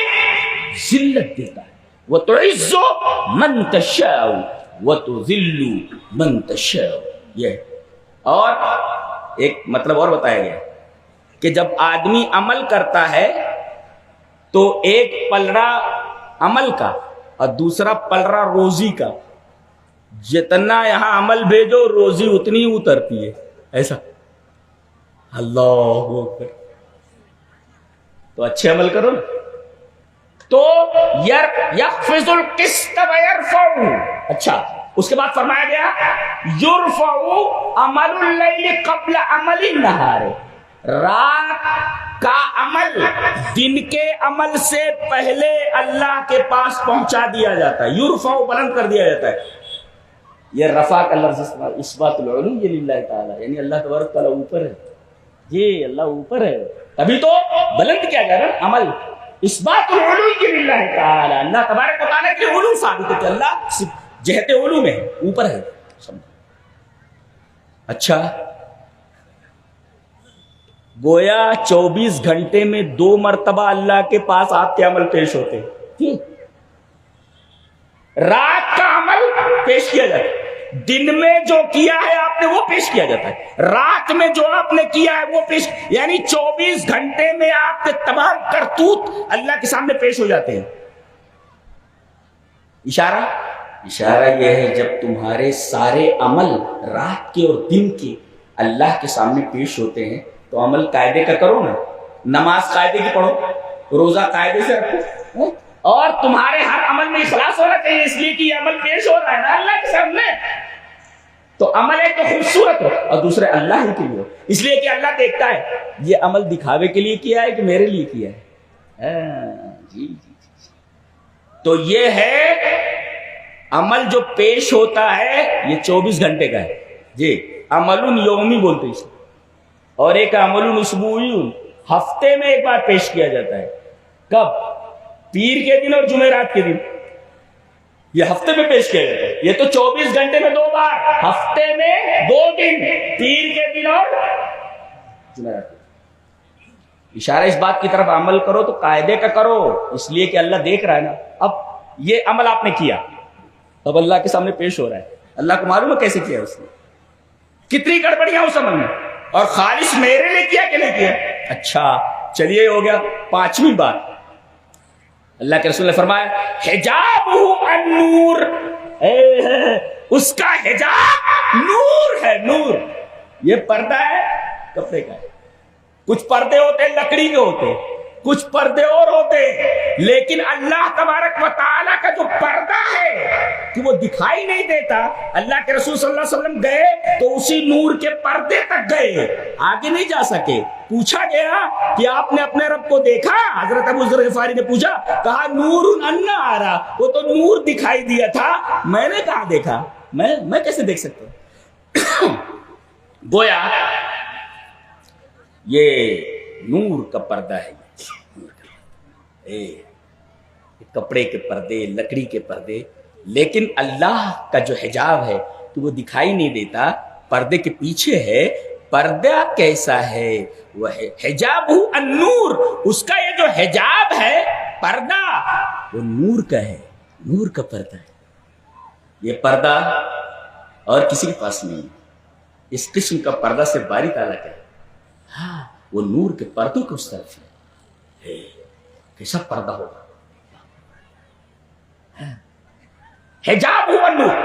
ذلت دیتا ہے. وَتُعِزُّ مَن تَشَاءُ وَتُذِلُّ مَن تَشَاءُ. یہ اور ایک مطلب اور بتایا گیا کہ جب آدمی عمل کرتا ہے تو ایک پلڑا عمل کا اور دوسرا پلڑا روزی کا. جتنا یہاں عمل بھیجو روزی اتنی اترتی ہے. ایسا اللہ اکبر. تو اچھے عمل کرو نا. تو یخفض القسط ویرفع. اچھا اس کے بعد فرمایا گیا یرفع عمل اللیل قبل عمل النہار. رات کا عمل دن کے عمل سے پہلے اللہ کے پاس پہنچا دیا جاتا ہے. یرفع بلند کر دیا جاتا ہے. یہ رفع کا لفظ اثبات العلو للہ تعالی, یعنی اللہ تبارک تعالی اوپر ہے. جی اللہ اوپر ہے, تبھی تو بلند کیا جا رہا عمل. اثبات العلو للہ تعالی, اللہ تبارک و تعالی کے علو ثابت ہے کہ اللہ جہت علو میں ہے, اوپر ہے. اچھا گویا 24 گھنٹے میں 2 مرتبہ اللہ کے پاس آپ کے عمل پیش ہوتے ہیں. رات کا عمل پیش کیا جاتا ہے, دن میں جو کیا ہے آپ نے وہ پیش کیا جاتا ہے, رات میں جو آپ نے کیا ہے وہ پیش, یعنی 24 گھنٹے میں آپ کے تمام کرتوت اللہ کے سامنے پیش ہو جاتے ہیں. اشارہ یہ ہے جب تمہارے سارے عمل رات کے اور دن کے اللہ کے سامنے پیش ہوتے ہیں تو عمل قاعدے کا کرو نا. نماز قاعدے کی پڑھو, روزہ قاعدے سے رکھو, اور تمہارے ہر عمل میں اخلاص ہونا چاہیے, اس لیے کہ یہ عمل پیش ہو رہا ہے نا اللہ کے سامنے. تو عمل ایک تو خوبصورت ہو اور دوسرے اللہ ہی کے لیے ہو, اس لیے کہ اللہ دیکھتا ہے یہ عمل دکھاوے کے لیے کیا ہے کہ میرے لیے کیا ہے. جی تو یہ ہے عمل جو پیش ہوتا ہے یہ 24 گھنٹے کا ہے. جی عمل یومی بولتے ہیں, اور ایک عمل اسبوعی, ہفتے میں ایک بار پیش کیا جاتا ہے. کب؟ پیر کے دن اور جمعرات کے دن. یہ ہفتے میں پیش کیے گئے تھے. یہ تو 24 گھنٹے میں 2 بار، ہفتے میں 2 دن، پیر کے دن اور جمعرات. اشارہ اس بات کی طرف عمل کرو تو قاعدے کا کرو، اس لیے کہ اللہ دیکھ رہا ہے نا. اب یہ عمل آپ نے کیا، اب اللہ کے سامنے پیش ہو رہا ہے. اللہ کو معلوم ہے کیسے کیا اس نے، کتنی گڑبڑیاں اس عمل میں، اور خالص میرے لیے کیا کہ نہیں کیا. اچھا چلیے ہو گیا 5ویں بات. اللہ کے رسول نے فرمایا حجابہ النور، اس کا حجاب نور ہے. نور یہ پردہ ہے کپڑے کا ہے. کچھ پردے ہوتے ہیں لکڑی کے ہوتے، کچھ پردے اور ہوتے، لیکن اللہ تبارک و تعالیٰ کا جو پردہ ہے کہ وہ دکھائی نہیں دیتا. اللہ کے رسول صلی اللہ علیہ وسلم گئے تو اسی نور کے پردے تک گئے، آگے نہیں جا سکے. پوچھا گیا کہ آپ نے اپنے رب کو دیکھا؟ حضرت ابو ذر غفاری نے پوچھا، کہا نور انا آ رہا، وہ تو نور دکھائی دیا تھا، میں نے کہاں دیکھا، میں کیسے دیکھ سکتا ہوں. گویا یہ نور کا پردہ ہے. کپڑے کے پردے، لکڑی کے پردے، لیکن اللہ کا جو حجاب ہے تو وہ دکھائی نہیں دیتا، پردے کے پیچھے ہے. پردہ کیسا ہے؟ وہ حجاب النور، اس کا یہ جو حجاب ہے پردہ وہ نور کا ہے، نور کا پردہ ہے. یہ پردہ اور کسی کے پاس نہیں ہے. اس قسم کا پردہ سے باری تعالیٰ کا ہے. ہاں وہ نور کے پردوں کے اس طرف ہے. کیسا پردہ ہوگا؟ حجاب ہوا نور.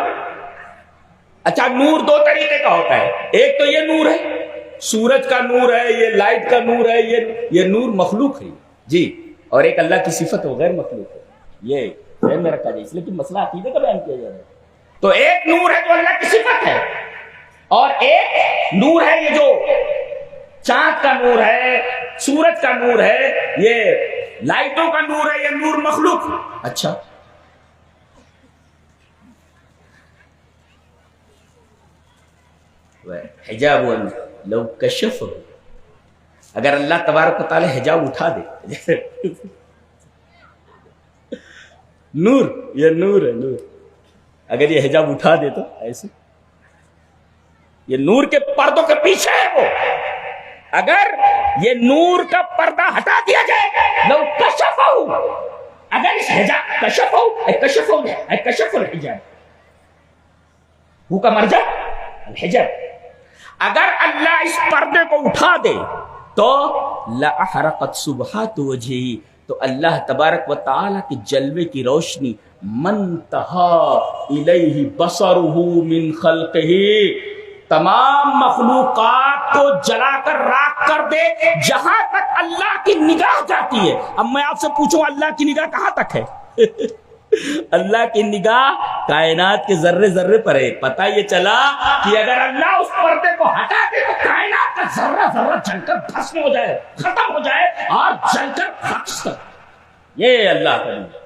اچھا نور 2 طریقے کا ہوتا ہے. ایک تو یہ نور ہے، سورج کا نور ہے، یہ لائٹ کا نور ہے، یہ نور مخلوق ہے جی. اور ایک اللہ کی صفت ہے، غیر مخلوق ہے. یہ ذہن میں رکھا جائے، اس لیے کہ مسئلہ عقیدے کا بیان کیا جا رہا ہے. تو ایک نور ہے جو اللہ کی صفت ہے، اور ایک نور ہے یہ جو چاند کا نور ہے، سورج کا نور ہے، یہ لائٹوں کا نور ہے، یہ نور مخلوق. اچھا حجاب لو کشف، اگر اللہ تبارک و تعالی حجاب اٹھا دے، نور یہ نور ہے، نور اگر یہ حجاب اٹھا دے تو ایسے یہ نور کے پردوں کے پیچھے ہے وہ. اگر یہ نور کا پردہ ہٹا دیا جائے، لو کشفہ، اگر اس حجاب کشف الحجاب، وہ کا مرجع الحجاب، اگر اللہ اس پردے کو اٹھا دے تو لأحرقت سبحات وجہی، تو اللہ تبارک و تعالی کے جلوے کی روشنی منتہا الیہ بصرہ من خلقہ، تمام مخلوقات کو جلا کر راکھ کر دے جہاں تک اللہ کی نگاہ جاتی ہے. اب میں آپ سے پوچھوں اللہ کی نگاہ کہاں تک ہے؟ اللہ کی نگاہ کائنات کے ذرے ذرے پر ہے. پتہ یہ چلا کہ اگر اللہ اس پردے کو ہٹا دے تو کائنات کا ذرہ ذرہ جل کر بھسم ہو جائے، ختم ہو جائے اور جل کر خاک تک. یہ اللہ کا نور.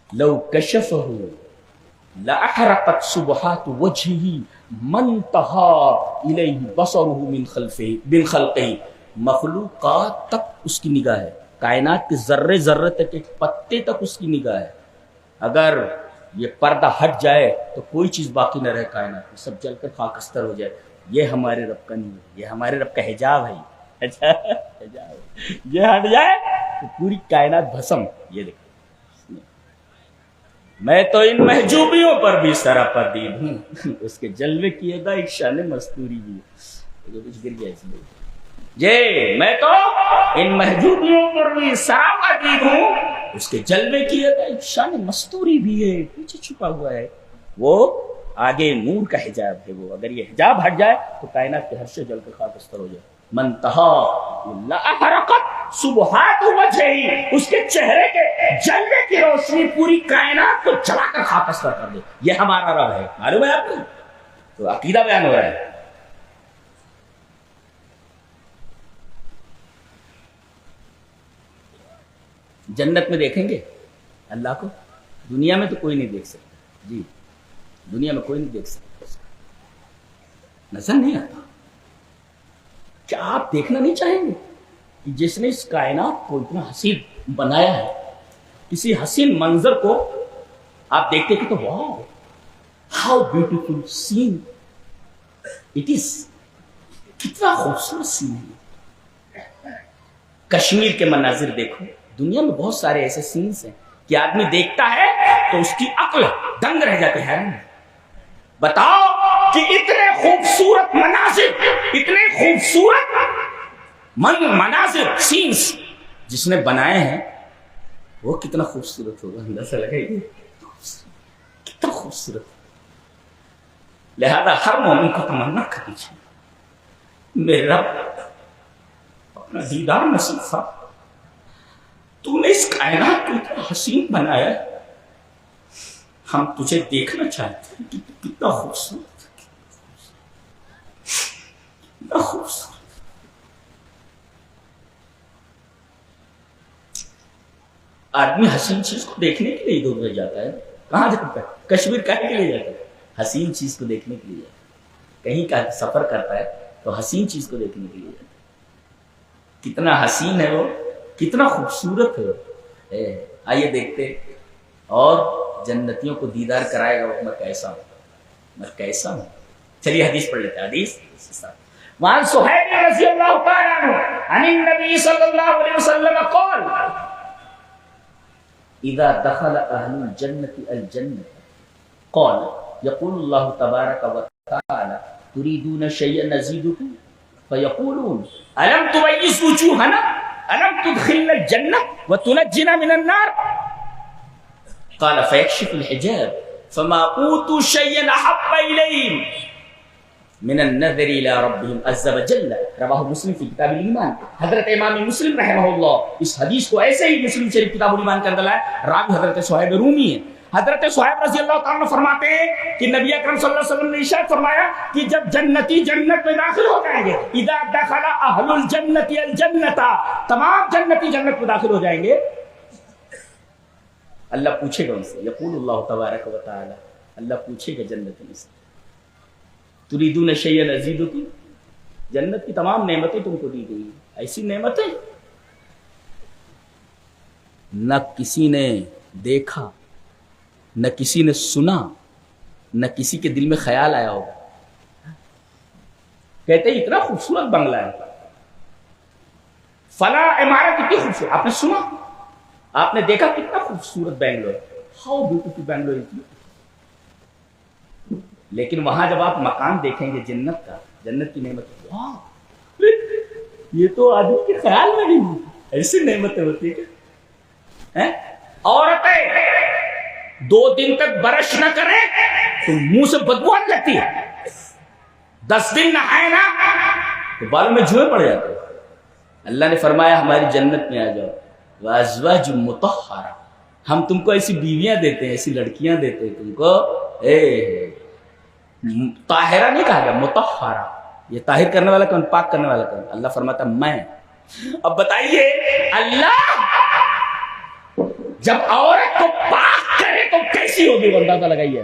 لو کشفہ لأحرقت سبحات وجہہ منتہا الیہ بصرہ من خلقہ، مخلوقات تک اس کی نگاہ ہے، کائنات کے ذرے ذرے تک، ایک پتے تک اس کی نگاہ ہے. اگر یہ پردہ ہٹ جائے تو کوئی چیز باقی نہ رہے کائنات میں، سب جل کر خاکستر ہو جائے. یہ ہمارے رب کا نور ہے، یہ ہمارے رب کا حجاب ہے. اچھا حجاب یہ ہٹ جائے تو پوری کائنات بھسم. یہ دیکھو، میں تو ان محجوبیوں پر بھی سراپا دید ہوں، اس کے جلوے کی ادا ایک شان مستوری بھی ہے. گر گیا اس میں جی، میں تو ان محجوبیوں پر بھی سراپا دید ہوں، اس کے جلوے کی ادا ایک شان مستوری بھی ہے. پیچھے چھپا ہوا ہے وہ، آگے نور کا حجاب ہے وہ. اگر یہ حجاب ہٹ جائے تو کائنات کے ہر سے جل کر خاکستر ہو جائے. منتہا لأحرقت سبحات وجہی، اس کے چہرے کے جلوے کی روشنی پوری کائنات کو جلا کر خاکستر کر دے. یہ ہمارا رب ہے. معلوم ہے آپ کو؟ تو عقیدہ بیان ہو رہا ہے. جنت میں دیکھیں گے اللہ کو؟ دنیا میں تو کوئی نہیں دیکھ سکتا جی، دنیا میں کوئی نہیں دیکھ سکتا، نظر نہیں آتا. کیا آپ دیکھنا نہیں چاہیں گے کہ جس نے اس کائنات کو اتنا حسین بنایا ہے، کسی حسین منظر کو آپ دیکھتے کہ تو wow how beautiful scene it is, کتنا خوبصورت سین ہے. کشمیر کے مناظر دیکھو. دنیا میں بہت سارے ایسے سینس ہیں کہ آدمی دیکھتا ہے تو اس کی عقل دنگ رہ جاتی ہے. بتاؤ کہ اتنے خوبصورت مناظر، اتنے خوبصورت مناظر سینس جس نے بنائے ہیں وہ کتنا خوبصورت ہوگا. اندازہ لگائیے کتنا خوبصورت. لہذا ہر مومن کو تمنا کرنی چاہیے میرے رب اپنا دیدار نصیب تھا، تو نے اس کائنات کو اتنا حسین بنایا ہے، ہم تجھے دیکھنا چاہتے ہیں کہ کتنا خوبصورت کتنا خوبصورت. آدمی حسین چیز کو دیکھنے کے لیے دور جاتا ہے. کہاں جاتا ہے؟ کشمیر کہنے کے لیے جاتا ہے؟ حسین چیز کو دیکھنے کے لیے جاتا ہے. کہیں کا سفر کرتا ہے تو حسین چیز کو دیکھنے کے لیے جاتا ہے. کتنا حسین ہے وہ، کتنا خوبصورت ہے. آئیے دیکھتے اور جنتیوں کو دیدار کرائے گا وہ میں کیسا ہوں، میں کیسا ہوں. چلیے حدیث پڑھ لیتے ہیں. حدیث وعن صہیب رضی اللہ تعالی عنہ عن النبی صلی اللہ علیہ وسلم قال اذا دخل اهل الجنة الجنة قال يقول الله تبارك وتعالى تريدون شيئا نزيدكم فيقولون ألم تبيض وجوهنا ألم تدخلنا الجنة وتنجنا من النار قال فيكشف الحجاب فما أوتوا شيئا أحب إليهم من النذر إلى ربهم عز وجل. رواه مسلم في کتاب الایمان. حضرت امام مسلم رحمہ اللہ اس حدیث کو ایسے ہی مسلم شریف کتاب الایمان کے اندر لائے. راوی حضرت صہیب رومی ہے. حضرت صہیب رضی اللہ تعالیٰ فرماتے ہیں کہ نبی اکرم صلی اللہ علیہ وسلم نے ارشاد فرمایا کہ جب جنتی جنت میں داخل ہو جائیں گے، اذا دخل اہل الجنت الجنت، تمام جنتی جنت میں داخل ہو جائیں گے، اللہ پوچھے گا ان سے، یقول اللہ تبارک و تعالی، اللہ پوچھے گا جنت میں سے، تریدون شیئا ازیدکم، جنت کی تمام نعمتیں تم کو دی گئی، ایسی نعمتیں نہ کسی نے دیکھا، نہ کسی نے سنا، نہ کسی کے دل میں خیال آیا ہوگا. کہتے ہیں اتنا خوبصورت بنگلہ ہے، فلاں عمارت کتنی خوبصورت، آپ نے سنا، آپ نے دیکھا کتنا خوبصورت بنگلور، ہاؤ بیوٹیفل بنگلور از. لیکن وہاں جب آپ مکان دیکھیں گے جنت کا، جنت کی نعمت، واہ یہ تو آدمی کے خیال میں نہیں ہوتی، ایسی نعمتیں ہوتی ہے. عورتیں 2 دن تک برش نہ کریں تو منہ سے بدبو آنے لگتی ہے، 10 دن نہائے نا تو بالوں میں جوئیں پڑ جاتے. اللہ نے فرمایا ہماری جنت میں آ جاؤ، وازواج مطہرہ، ہم تم کو ایسی بیویاں دیتے ہیں، ایسی لڑکیاں دیتے ہیں تم کو. طاہرہ نہیں کہا گیا، مطہرہ. یہ طاہر کرنے والا کون؟ پاک کرنے والا کون؟ اللہ فرماتا میں. اب بتائیے اللہ جب عورت کو پاک کرے تو کیسی ہوگی؟ اندازہ لگائیے.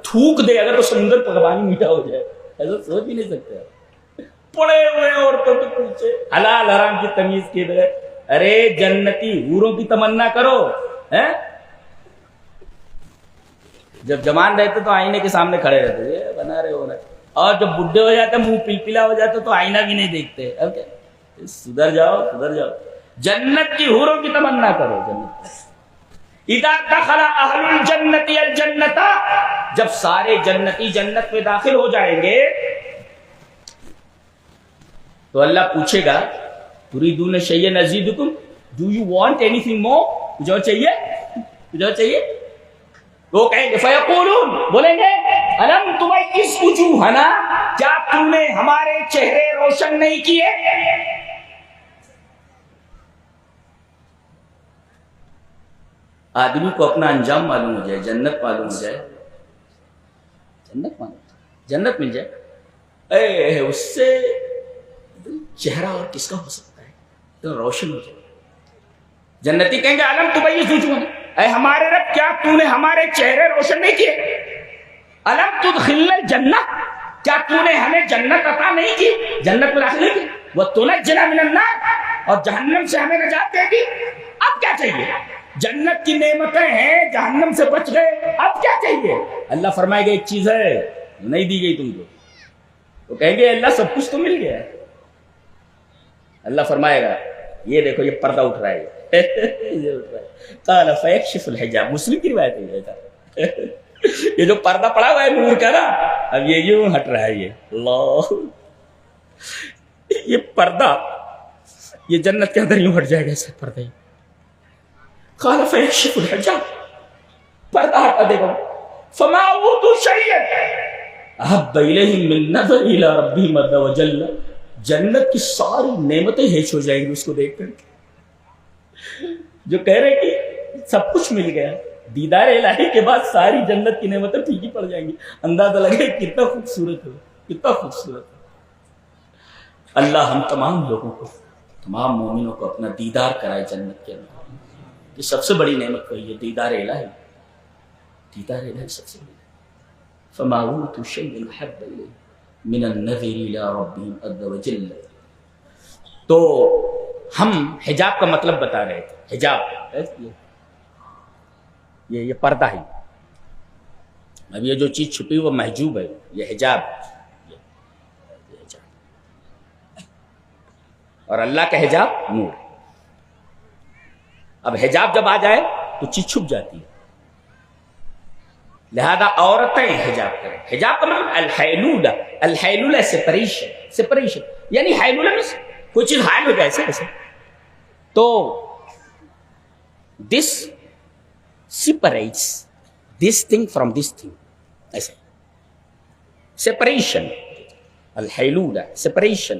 تھوک دے اگر تو سمندر کا پانی میٹھا ہو جائے، ایسا سوچ ہی نہیں سکتے. پڑے ہوئے عورتوں کے پیچھے حلال حرام کی تمیز کے بغیر. ارے جنتی حوروں کی تمنا کرو. جب جوان رہتے تو آئینے کے سامنے کھڑے رہتے بنا رہے ہو رہے، اور جب بڈھے ہو جاتے منہ پلپلا ہو جاتے تو آئینہ بھی نہیں دیکھتے. اوکے سدھر جاؤ سدھر جاؤ. جنت کی حوروں کی تمنا کرو. جنت اذا دخل اہل الجنت الجنت، جب سارے جنتی جنت میں داخل ہو جائیں گے تو اللہ پوچھے گا تریدون شیئا ازیدکم، do you want anything more? جو چاہیے جو چاہیے. وہ کہیں گے فیقولون، بولیں گے الم تبیض وجوہنا، کیا تم نے ہمارے چہرے روشن نہیں کیے؟ آدمی کو اپنا انجام معلوم ہو جائے، جنت معلوم ہو جائے، جنت معلوم ہو جائے، جنت مل جائے، اس سے چہرہ اور کس کا ہو سکتا ہے تو روشن ہو جائے. جنتی کہیں گے الم تبیض وجوہنا، اے ہمارے رب کیا تو نے ہمارے چہرے روشن نہیں کیے؟ الم تدخلنا الجنہ، کیا تو نے ہمیں جنت عطا نہیں کی، جنت میں داخل نہیں کی؟ وتنجنا من النار، اور جہنم سے ہمیں نجات دے دی. اب کیا چاہیے؟ جنت کی نعمتیں ہیں، جہنم سے بچ گئے، اب کیا چاہیے؟ اللہ فرمائے گا ایک چیز ہے نہیں دی گئی تم کو، تو کہیں گے اللہ سب کچھ تو مل گیا ہے۔ اللہ فرمائے گا یہ دیکھو یہ پردہ اٹھ رہا ہے قال فیکشف الحجاب، مسلم کی روایت ہے یہ جو پردہ پڑا ہوا ہے نور کا نا، اب یہ یوں ہٹ رہا ہے، یہ اللہ یہ پردہ یہ جنت کے اندر یوں ہٹ جائے گا ایسا پردہ، قال فیکشف الحجاب، پردہ ہٹا دے گا، فما اوتوا شیئا احب الیہم من نظر الی ربہم عز وجل، جنت کی ساری نعمتیں ہیچ ہو جائیں گی اس کو دیکھ کر کے، جو کہہ رہے کہ سب کچھ مل گیا، دیدار الہی کے بعد ساری جنت کی نعمتیں پھیکی پڑ جائیں گی، اندازہ لگے کتنا خوبصورت ہے، کتنا خوبصورت ہے۔ اللہ ہم تمام لوگوں کو، تمام مومنوں کو اپنا دیدار کرائے جنت کے اندر، یہ سب سے بڑی نعمت کوئی ہے، دیدار الہی، دیدار الہی سب سے بڑی۔ فما اوتوا شیئا احب الیہم من النظر الی ربہم عز وجل۔ تو ہم حجاب کا مطلب بتا رہے تھے، حجاب یہ پردہ ہے، اب یہ جو چیز چھپی وہ محجوب ہے، یہ حجاب، اور اللہ کا حجاب نور۔ اب حجاب جب آ جائے تو چیز چھپ جاتی ہے، لہذا عورتیں حجاب کریں۔ حجاب کا مطلب الحیلولہ، الحیلولہ سپریشن، یعنی حیلولہ میں کوئی چیز حائل ہو جائے ایسے، تو دس separates this thing from this thing، ایسے separation، الحیلولہ separation،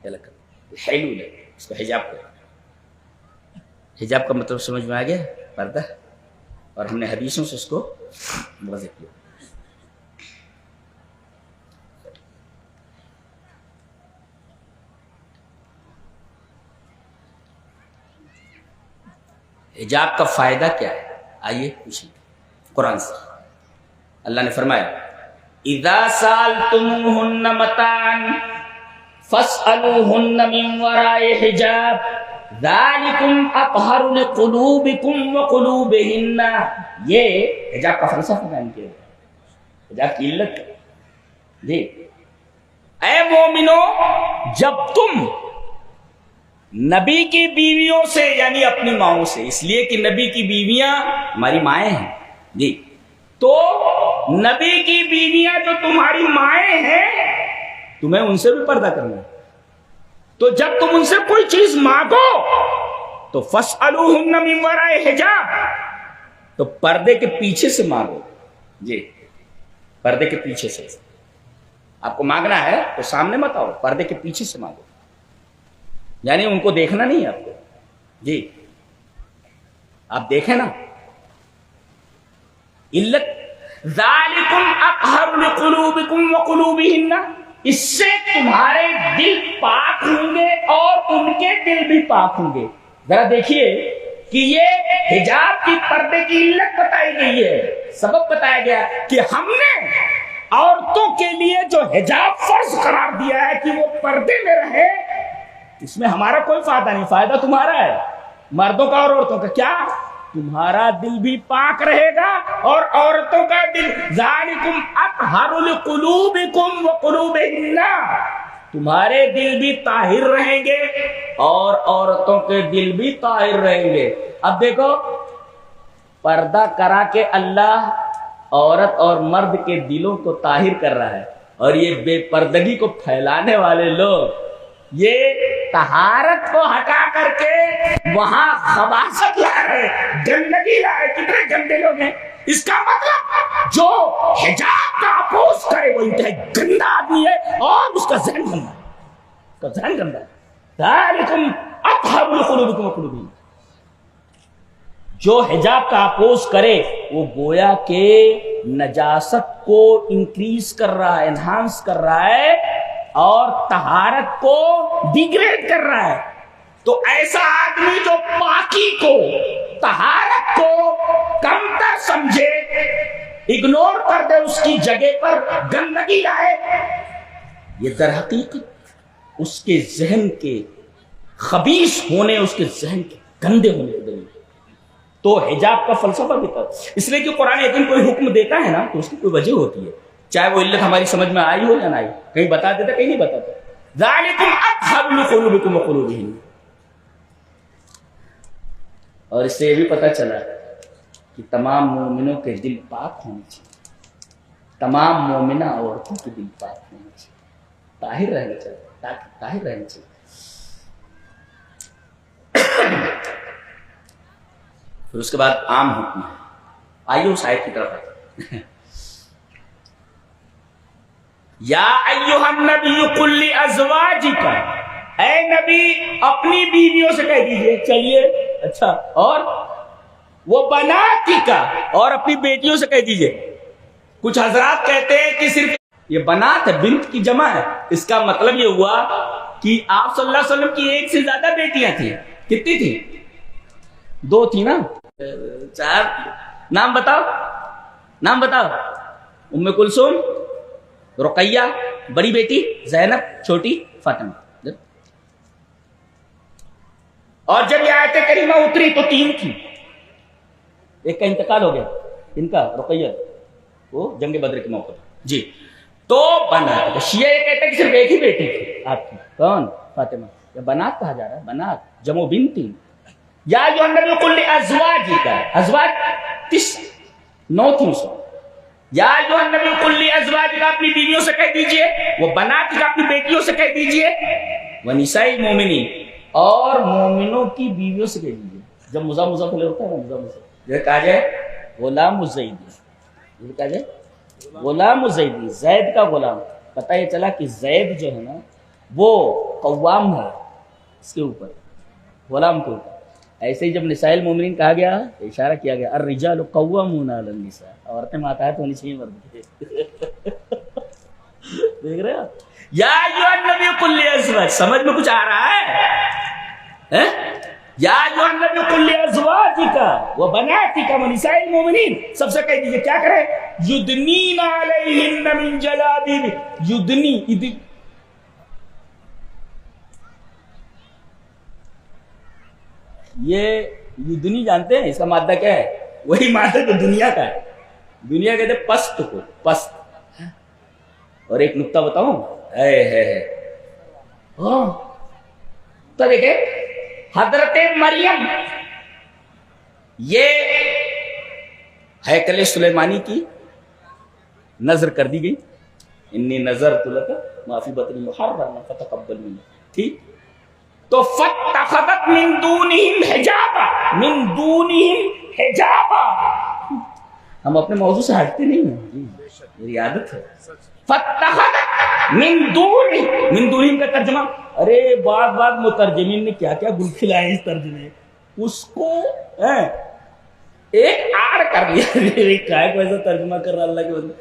الحیلولہ اس کو حجاب کریں۔ حجاب کا مطلب سمجھ میں آ گیا، پردہ، اور ہم نے حدیثوں سے اس کو واضح کیا۔ حجاب کا فائدہ کیا ہے؟ آئیے پوچھیں قرآن سے۔ اللہ نے فرمایا اذا سالتموہن متاعا فاسألوہن من وراء حجاب ذالکم اطہر لقلوبکم وقلوبہن۔ یہ حجاب کا فلسفہ بیان کیا ہے، حجاب کی علت جی۔ اے مومنو، جب تم نبی کی بیویوں سے، یعنی اپنی ماؤں سے، اس لیے کہ نبی کی بیویاں ہماری مائیں ہیں جی، تو نبی کی بیویاں جو تمہاری مائیں ہیں تمہیں ان سے بھی پردہ کرنا ہے، تو جب تم ان سے کوئی چیز مانگو تو فاسألوہن من وراء حجاب، تو پردے کے پیچھے سے مانگو جی، پردے کے پیچھے سے۔ آپ کو مانگنا ہے تو سامنے مت آؤ، پردے کے پیچھے سے مانگو، یعنی ان کو دیکھنا نہیں ہے آپ کو جی، آپ دیکھیں نا۔ علت ذالکم اطہر لقلوبکم وقلوبہن، اس سے تمہارے دل پاک ہوں گے اور ان کے دل بھی پاک ہوں گے۔ ذرا دیکھیے کہ یہ حجاب کی پردے کی علت بتائی گئی ہے، سبب بتایا گیا کہ ہم نے عورتوں کے لیے جو حجاب فرض قرار دیا ہے کہ وہ پردے میں رہے، اس میں ہمارا کوئی فائدہ نہیں، فائدہ تمہارا ہے، مردوں کا اور عورتوں کا۔ کیا؟ تمہارا دل بھی پاک رہے گا اور عورتوں کا دل، ذالکم اطہر لقلوبکم وقلوبہن، تمہارے دل بھی طاہر رہیں گے اور عورتوں کے دل بھی طاہر رہیں گے۔ اب دیکھو، پردہ کرا کے اللہ عورت اور مرد کے دلوں کو طاہر کر رہا ہے، اور یہ بے پردگی کو پھیلانے والے لوگ یہ طہارت کو ہٹا کر کے وہاں خباثت لا رہے، گندگی لا رہے۔ کتنے گندے لوگ ہیں! اس کا مطلب جو حجاب کا اپوز کرے وہ انتہائی گندا آدمی ہے اور اس کا ذہن گندا ہے، اس کا ذہن گندا ہے۔ ذالکم اطہر لقلوبکم وقلوبہن، جو حجاب کا اپوز کرے وہ گویا کہ نجاست کو انکریز کر رہا ہے، انہانس کر رہا ہے، اور طہارت کو ڈیگریڈ کر رہا ہے۔ تو ایسا آدمی جو پاکی کو، طہارت کو کمتر سمجھے، اگنور کر دے، اس کی جگہ پر گندگی لائے، یہ در حقیقت اس کے ذہن کے خبیث ہونے اس کے ذہن کے گندے ہونے کے دلیل. تو حجاب کا فلسفہ بھی تھا. اس لیے کہ قرآن حکیم کوئی حکم دیتا ہے نا تو اس کی کوئی وجہ ہوتی ہے, چاہے وہ علت ہماری سمجھ میں آئی ہو یا نہ آئی. کہیں بتا دیتا, کہیں نہیں بتاتا. ذالکم اطہر لقلوبکم وقلوبہم. اور اس سے یہ بھی پتہ چلا کہ تمام مومنوں کے دل پاک ہونے چاہیے, تمام مومنہ عورتوں کے دل پاک ہونے چاہیے, طاہر رہنا چاہیے, طاہر رہنا چاہیے. پھر اس کے بعد عام حکم ہے. آئیے اس آیت کی طرف آئیے. یا ایھا النبی قل لازواجک, اے نبی اپنی بیویوں سے کہہ دیجئے. چلیے اچھا, اور وہ بناتک, اور اپنی بیٹیوں سے کہہ دیجئے. کچھ حضرات کہتے ہیں کہ صرف یہ بنات ہے, بنت کی جمع ہے. اس کا مطلب یہ ہوا کہ آپ صلی اللہ علیہ وسلم کی ایک سے زیادہ بیٹیاں تھیں. کتنی تھی؟ 2 تھی نا, 4. نام بتاؤ, نام بتاؤ. ام کلثوم, رقیہ بڑی بیٹی, زینب چھوٹی, فاطمہ. اور جب یہ آیت کریمہ اتری تو 3 تھی. ایک کا انتقال ہو گیا, ان کا رقیہ, وہ جنگ بدر کے موقع جی. تو بنات, شیعہ یہ کہتے ہیں کہ صرف ایک ہی بیٹی تھی آپ کی. کون؟ فاطمہ. یہ بنات کہا جا رہا ہے, بنات جمع بنتی. یا ایھا النبی قل لازواجک, ازواج 9 تھی اس وقت. یا ایھا النبی قل لازواجک, اپنی بیویوں سے کہہ دیجئے. وہ بناتک, اپنی بیٹیوں سے کہہ دیجئے. ونساء المؤمنین, اور مومنوں کی بیویوں سے کہہ دیجئے. جب مضاف علیہ ہوتا ہے نا, مضاف یہ کہا جائے غلام الزیدی, یہ کہا جائے غلام الزیدی, زید کا غلام. پتہ یہ چلا کہ زید جو ہے نا وہ قوام ہے اس کے اوپر, غلام کے اوپر. ایسے ہی جب نساء المومنین کہا گیا, اشارہ کیا گیا الرجال قوامون علی النساء, عورتیں ماتحت ہونی چاہیے مرد کے. دیکھ رہے آپ. یا ایھا النبی قل لازواج, سمجھ میں کچھ آ رہا ہے؟ یا ایھا النبی قل لازواجک وبناتک ونساء المؤمنین, سب سے کہہ دیجیے کیا کرے؟ یدنین علیہن من جلابیب. یدنی, یہ یدنی جانتے ہیں اس کا مادہ کیا ہے؟ وہی مادہ جو دنیا کا ہے. دنیا کہتے ہیں پست کو, پست. اور ایک نقطہ بتاؤں, تو دیکھیں حضرت مریم یہ ہیکل سلیمانی کی نظر کر دی گئی. انی نظرت لک ما فی بطنی محررا فتقبل منی. ٹھیک, تو فاتخذت من دونہم حجابا, من دونہم حجابا. ہم اپنے موضوع سے ہٹتے نہیں ہیں, میری عادت ہے. فاتخذت من دونہم کا ترجمہ, ارے بعض مترجمین نے کیا کیا گل کھلائے اس ترجمے, اس کو ایک آڑ کر لیا. کیا ایسا ترجمہ کر رہا اللہ کے بندے.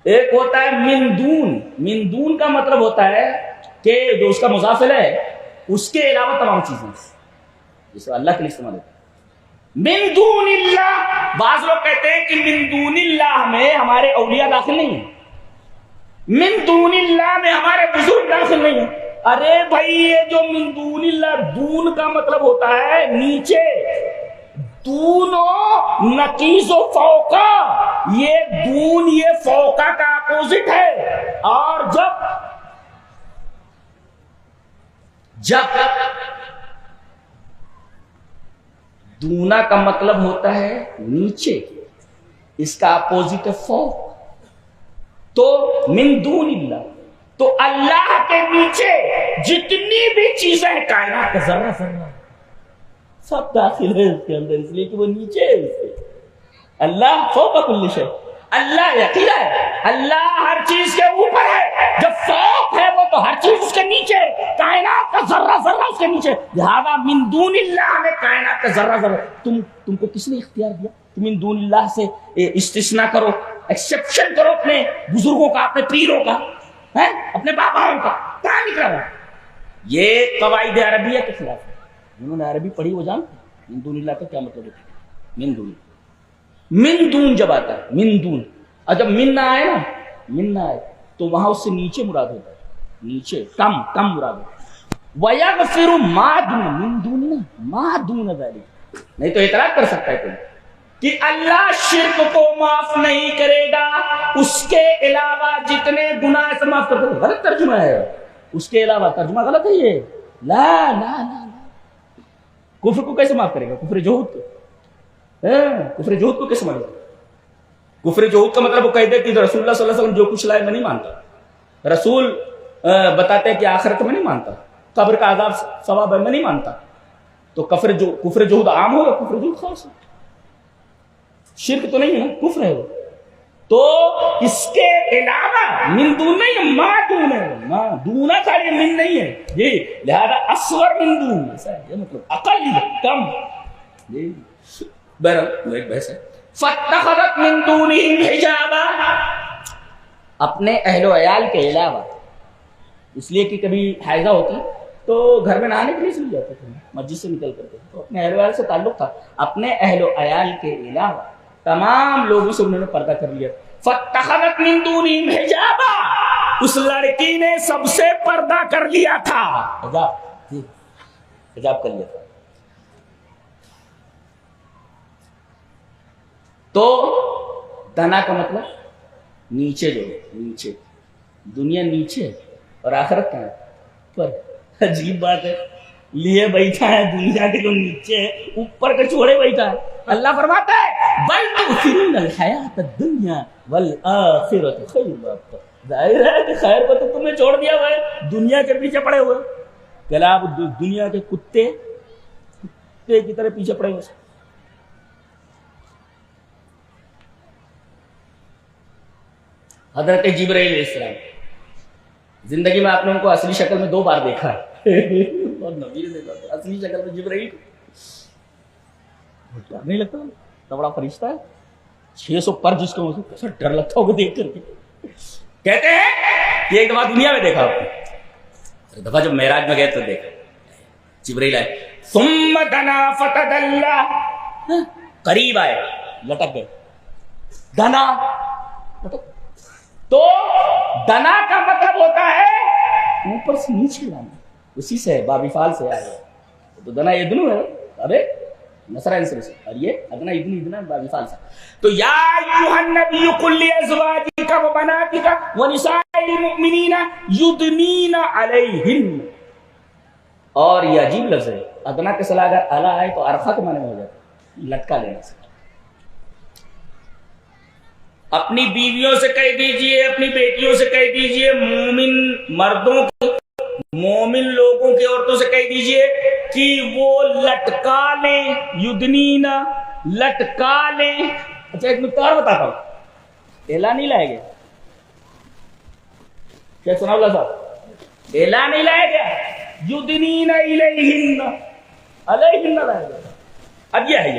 ایک ہوتا ہے من دون, من دون کا مطلب ہوتا ہے کہ جو اس کا مضاف ہے اس کے علاوہ تمام چیزیں, جسے اللہ کے لیے استعمال ہوتا ہے. من دون اللہ, بعض لوگ کہتے ہیں کہ من دون اللہ میں ہمارے اولیاء داخل نہیں ہیں, من دون اللہ میں ہمارے بزرگ داخل نہیں ہیں. ارے بھائی یہ جو من دون اللہ, دون کا مطلب ہوتا ہے نیچے, دونوں نقیص و فوقا. یہ دون یہ فوقا کا اپوزٹ ہے. اور جب دونا کا مطلب ہوتا ہے نیچے, اس کا اپوزٹ ہے فوق. تو من دون اللہ, تو اللہ کے نیچے جتنی بھی چیزیں ہیں کائنات کا ذرہ ذرہ سب داخل ہے اس کے اندر, اس لیے کہ وہ نیچے ہے اس کے. اللہ فوق کل شیء, اللہ یقین ہے اللہ ہر چیز کے اوپر ہے. جب فوق ہے وہ تو ہر چیز اس کے نیچے, کائنات کا ذرہ ذرہ اس کے نیچے. لہذا من دون اللہ میں کائنات کا ذرہ ذرہ. تم کو کس نے اختیار دیا تم من دون اللہ سے استثناء کرو, ایکسپشن کرو اپنے بزرگوں کا, اپنے پیروں کا, اپنے باباؤں کا؟ کہاں نکلا ہوا؟ یہ قواعد عربیہ کے خلاف ہے. انہوں نے عربی پڑھی, وہ جانتے ہیں من دون اللہ کا کیا مطلب ہوتا ہے. من دون, من دون جب آتا ہے من دون, اور جب من نہ آئے نا, من نہ آئے تو وہاں اس سے نیچے مراد ہوتا ہے, نیچے کم مراد ہوتا ہے. وَيَغْفِرُ مَا دُونَ مِن دُونِنَا مَا دُونَ ذَلِكَ. نہیں تو اعتراض کر سکتا ہے کوئی کہ اللہ شرک کو معاف نہیں کرے گا، اس کے علاوہ جتنے گناہ سے معاف کرتے ہیں. غلط ترجمہ ہے، اس کے علاوہ ترجمہ غلط ہے یہ. لا لا لا لا، کفر کو کیسے معاف کرے گا؟ کفر جوہد کو، کفر جوہد کو کیسے مانے گا؟ کفر جوہد کا مطلب وہ کہہ دے کہ رسول اللہ صلی اللہ علیہ وسلم جو کچھ لائے میں نہیں مانتا، رسول بتاتے ہیں کہ آخرت میں نہیں مانتا، قبر کا عذاب ثواب ہے میں نہیں مانتا، تو کفر جوہد عام ہوگا، کفر جوہد خاص ہے. شرک تو نہیں ہے نا، کفر ہے وہ. تو اس کے علاوہ من دون نہیں، ما دون ہے، ما دون خالی من نہیں ہے جی، لہذا اصغر من دون ایسا ہے، یہ مطلب اقل کم جی. بہرحال وہ ایک بحث ہے. فاتخذت من دونہم حجابا، اپنے اہل و عیال کے علاوہ، اس لیے کہ کبھی حیضہ ہوتی تو گھر میں نہانے کے لیے چلی جاتے تھے، مسجد سے نکل کر کے، تو اپنے اہل و عیال سے تعلق تھا. اپنے اہل و عیال کے علاوہ تمام لوگوں سے انہوں نے پردہ کر لیا. فاتخذت من دونہم حجابا، اس لڑکی نے سب سے پردہ کر لیا تھا، حجاب کر لیا تھا. تو دنا کا مطلب نیچے، جو نیچے، دنیا نیچے اور آخرت کہاں ہے پر. عجیب بات ہے، لیے بیٹھا ہے دنیا کے جو نیچے ہے، اوپر کے چھوڑے بیٹھا ہے. اللہ فرماتا ہے بل تؤثرون الحیات الدنیا والآخرۃ خیر وابقیٰ. ظاہر ہے کہ خیر کو تو تمہیں چھوڑ دیا ہوا ہے، دنیا کے پیچھے پڑے ہوئے. کہ آپ دنیا کے کتے کی طرح پیچھے پڑے ہوئے. حضرت جبرائیل علیہ السلام، زندگی میں آپ نے ان کو اصلی شکل میں 2 بار دیکھا ہے. اور نبی نے دیکھا تھا اصلی شکل میں جبرائیل. نہیں لگتا اتنا بڑا فرشتہ ہے، 600 پر جس کو کیسا ڈر لگتا ہوگا دیکھ کر کے. کہتے ہیں کہ ایک دفعہ دنیا میں دیکھا، ایک دفعہ جب معراج میں گئے تو دیکھا جبرائیل آئے. ثم دنا فتدلی، قریب آئے لٹک گئے. دنا لٹک، تو دنا کا مطلب ہوتا ہے اوپر سے نیچے لانا، اسی سے بابی فال سے آیا. تو دنا یہ دنوں ہے، ابے نصر انصر سے، اور یہ ادنا ادنا بابی فال سے. تو یا ایھا النبی قل لازواجک وبناتک ونساء المؤمنین یدنین علیہن. اور یہ عجیب لفظ ہے، ادنا کے صلاح اگر اعلیٰ آئے تو عرفہ کے معنی میں ہو جاتا ہے، لٹکا لینا سے. اپنی بیویوں سے کہہ دیجئے، اپنی بیٹیوں سے کہہ دیجئے، مومن مردوں کو، مومن لوگوں کی عورتوں سے کہہ دیجئے کہ وہ لٹکا لیں، یدنینا، لٹکا لیں. اچھا ایک نکتہ اور بتاتا ہوں، اعلان نہیں لائے گا کیا؟ سنا اللہ صاحب، اعلان نہیں لائے گا، یدنین الیہن، علیہن لائے گا. اب یہ ہے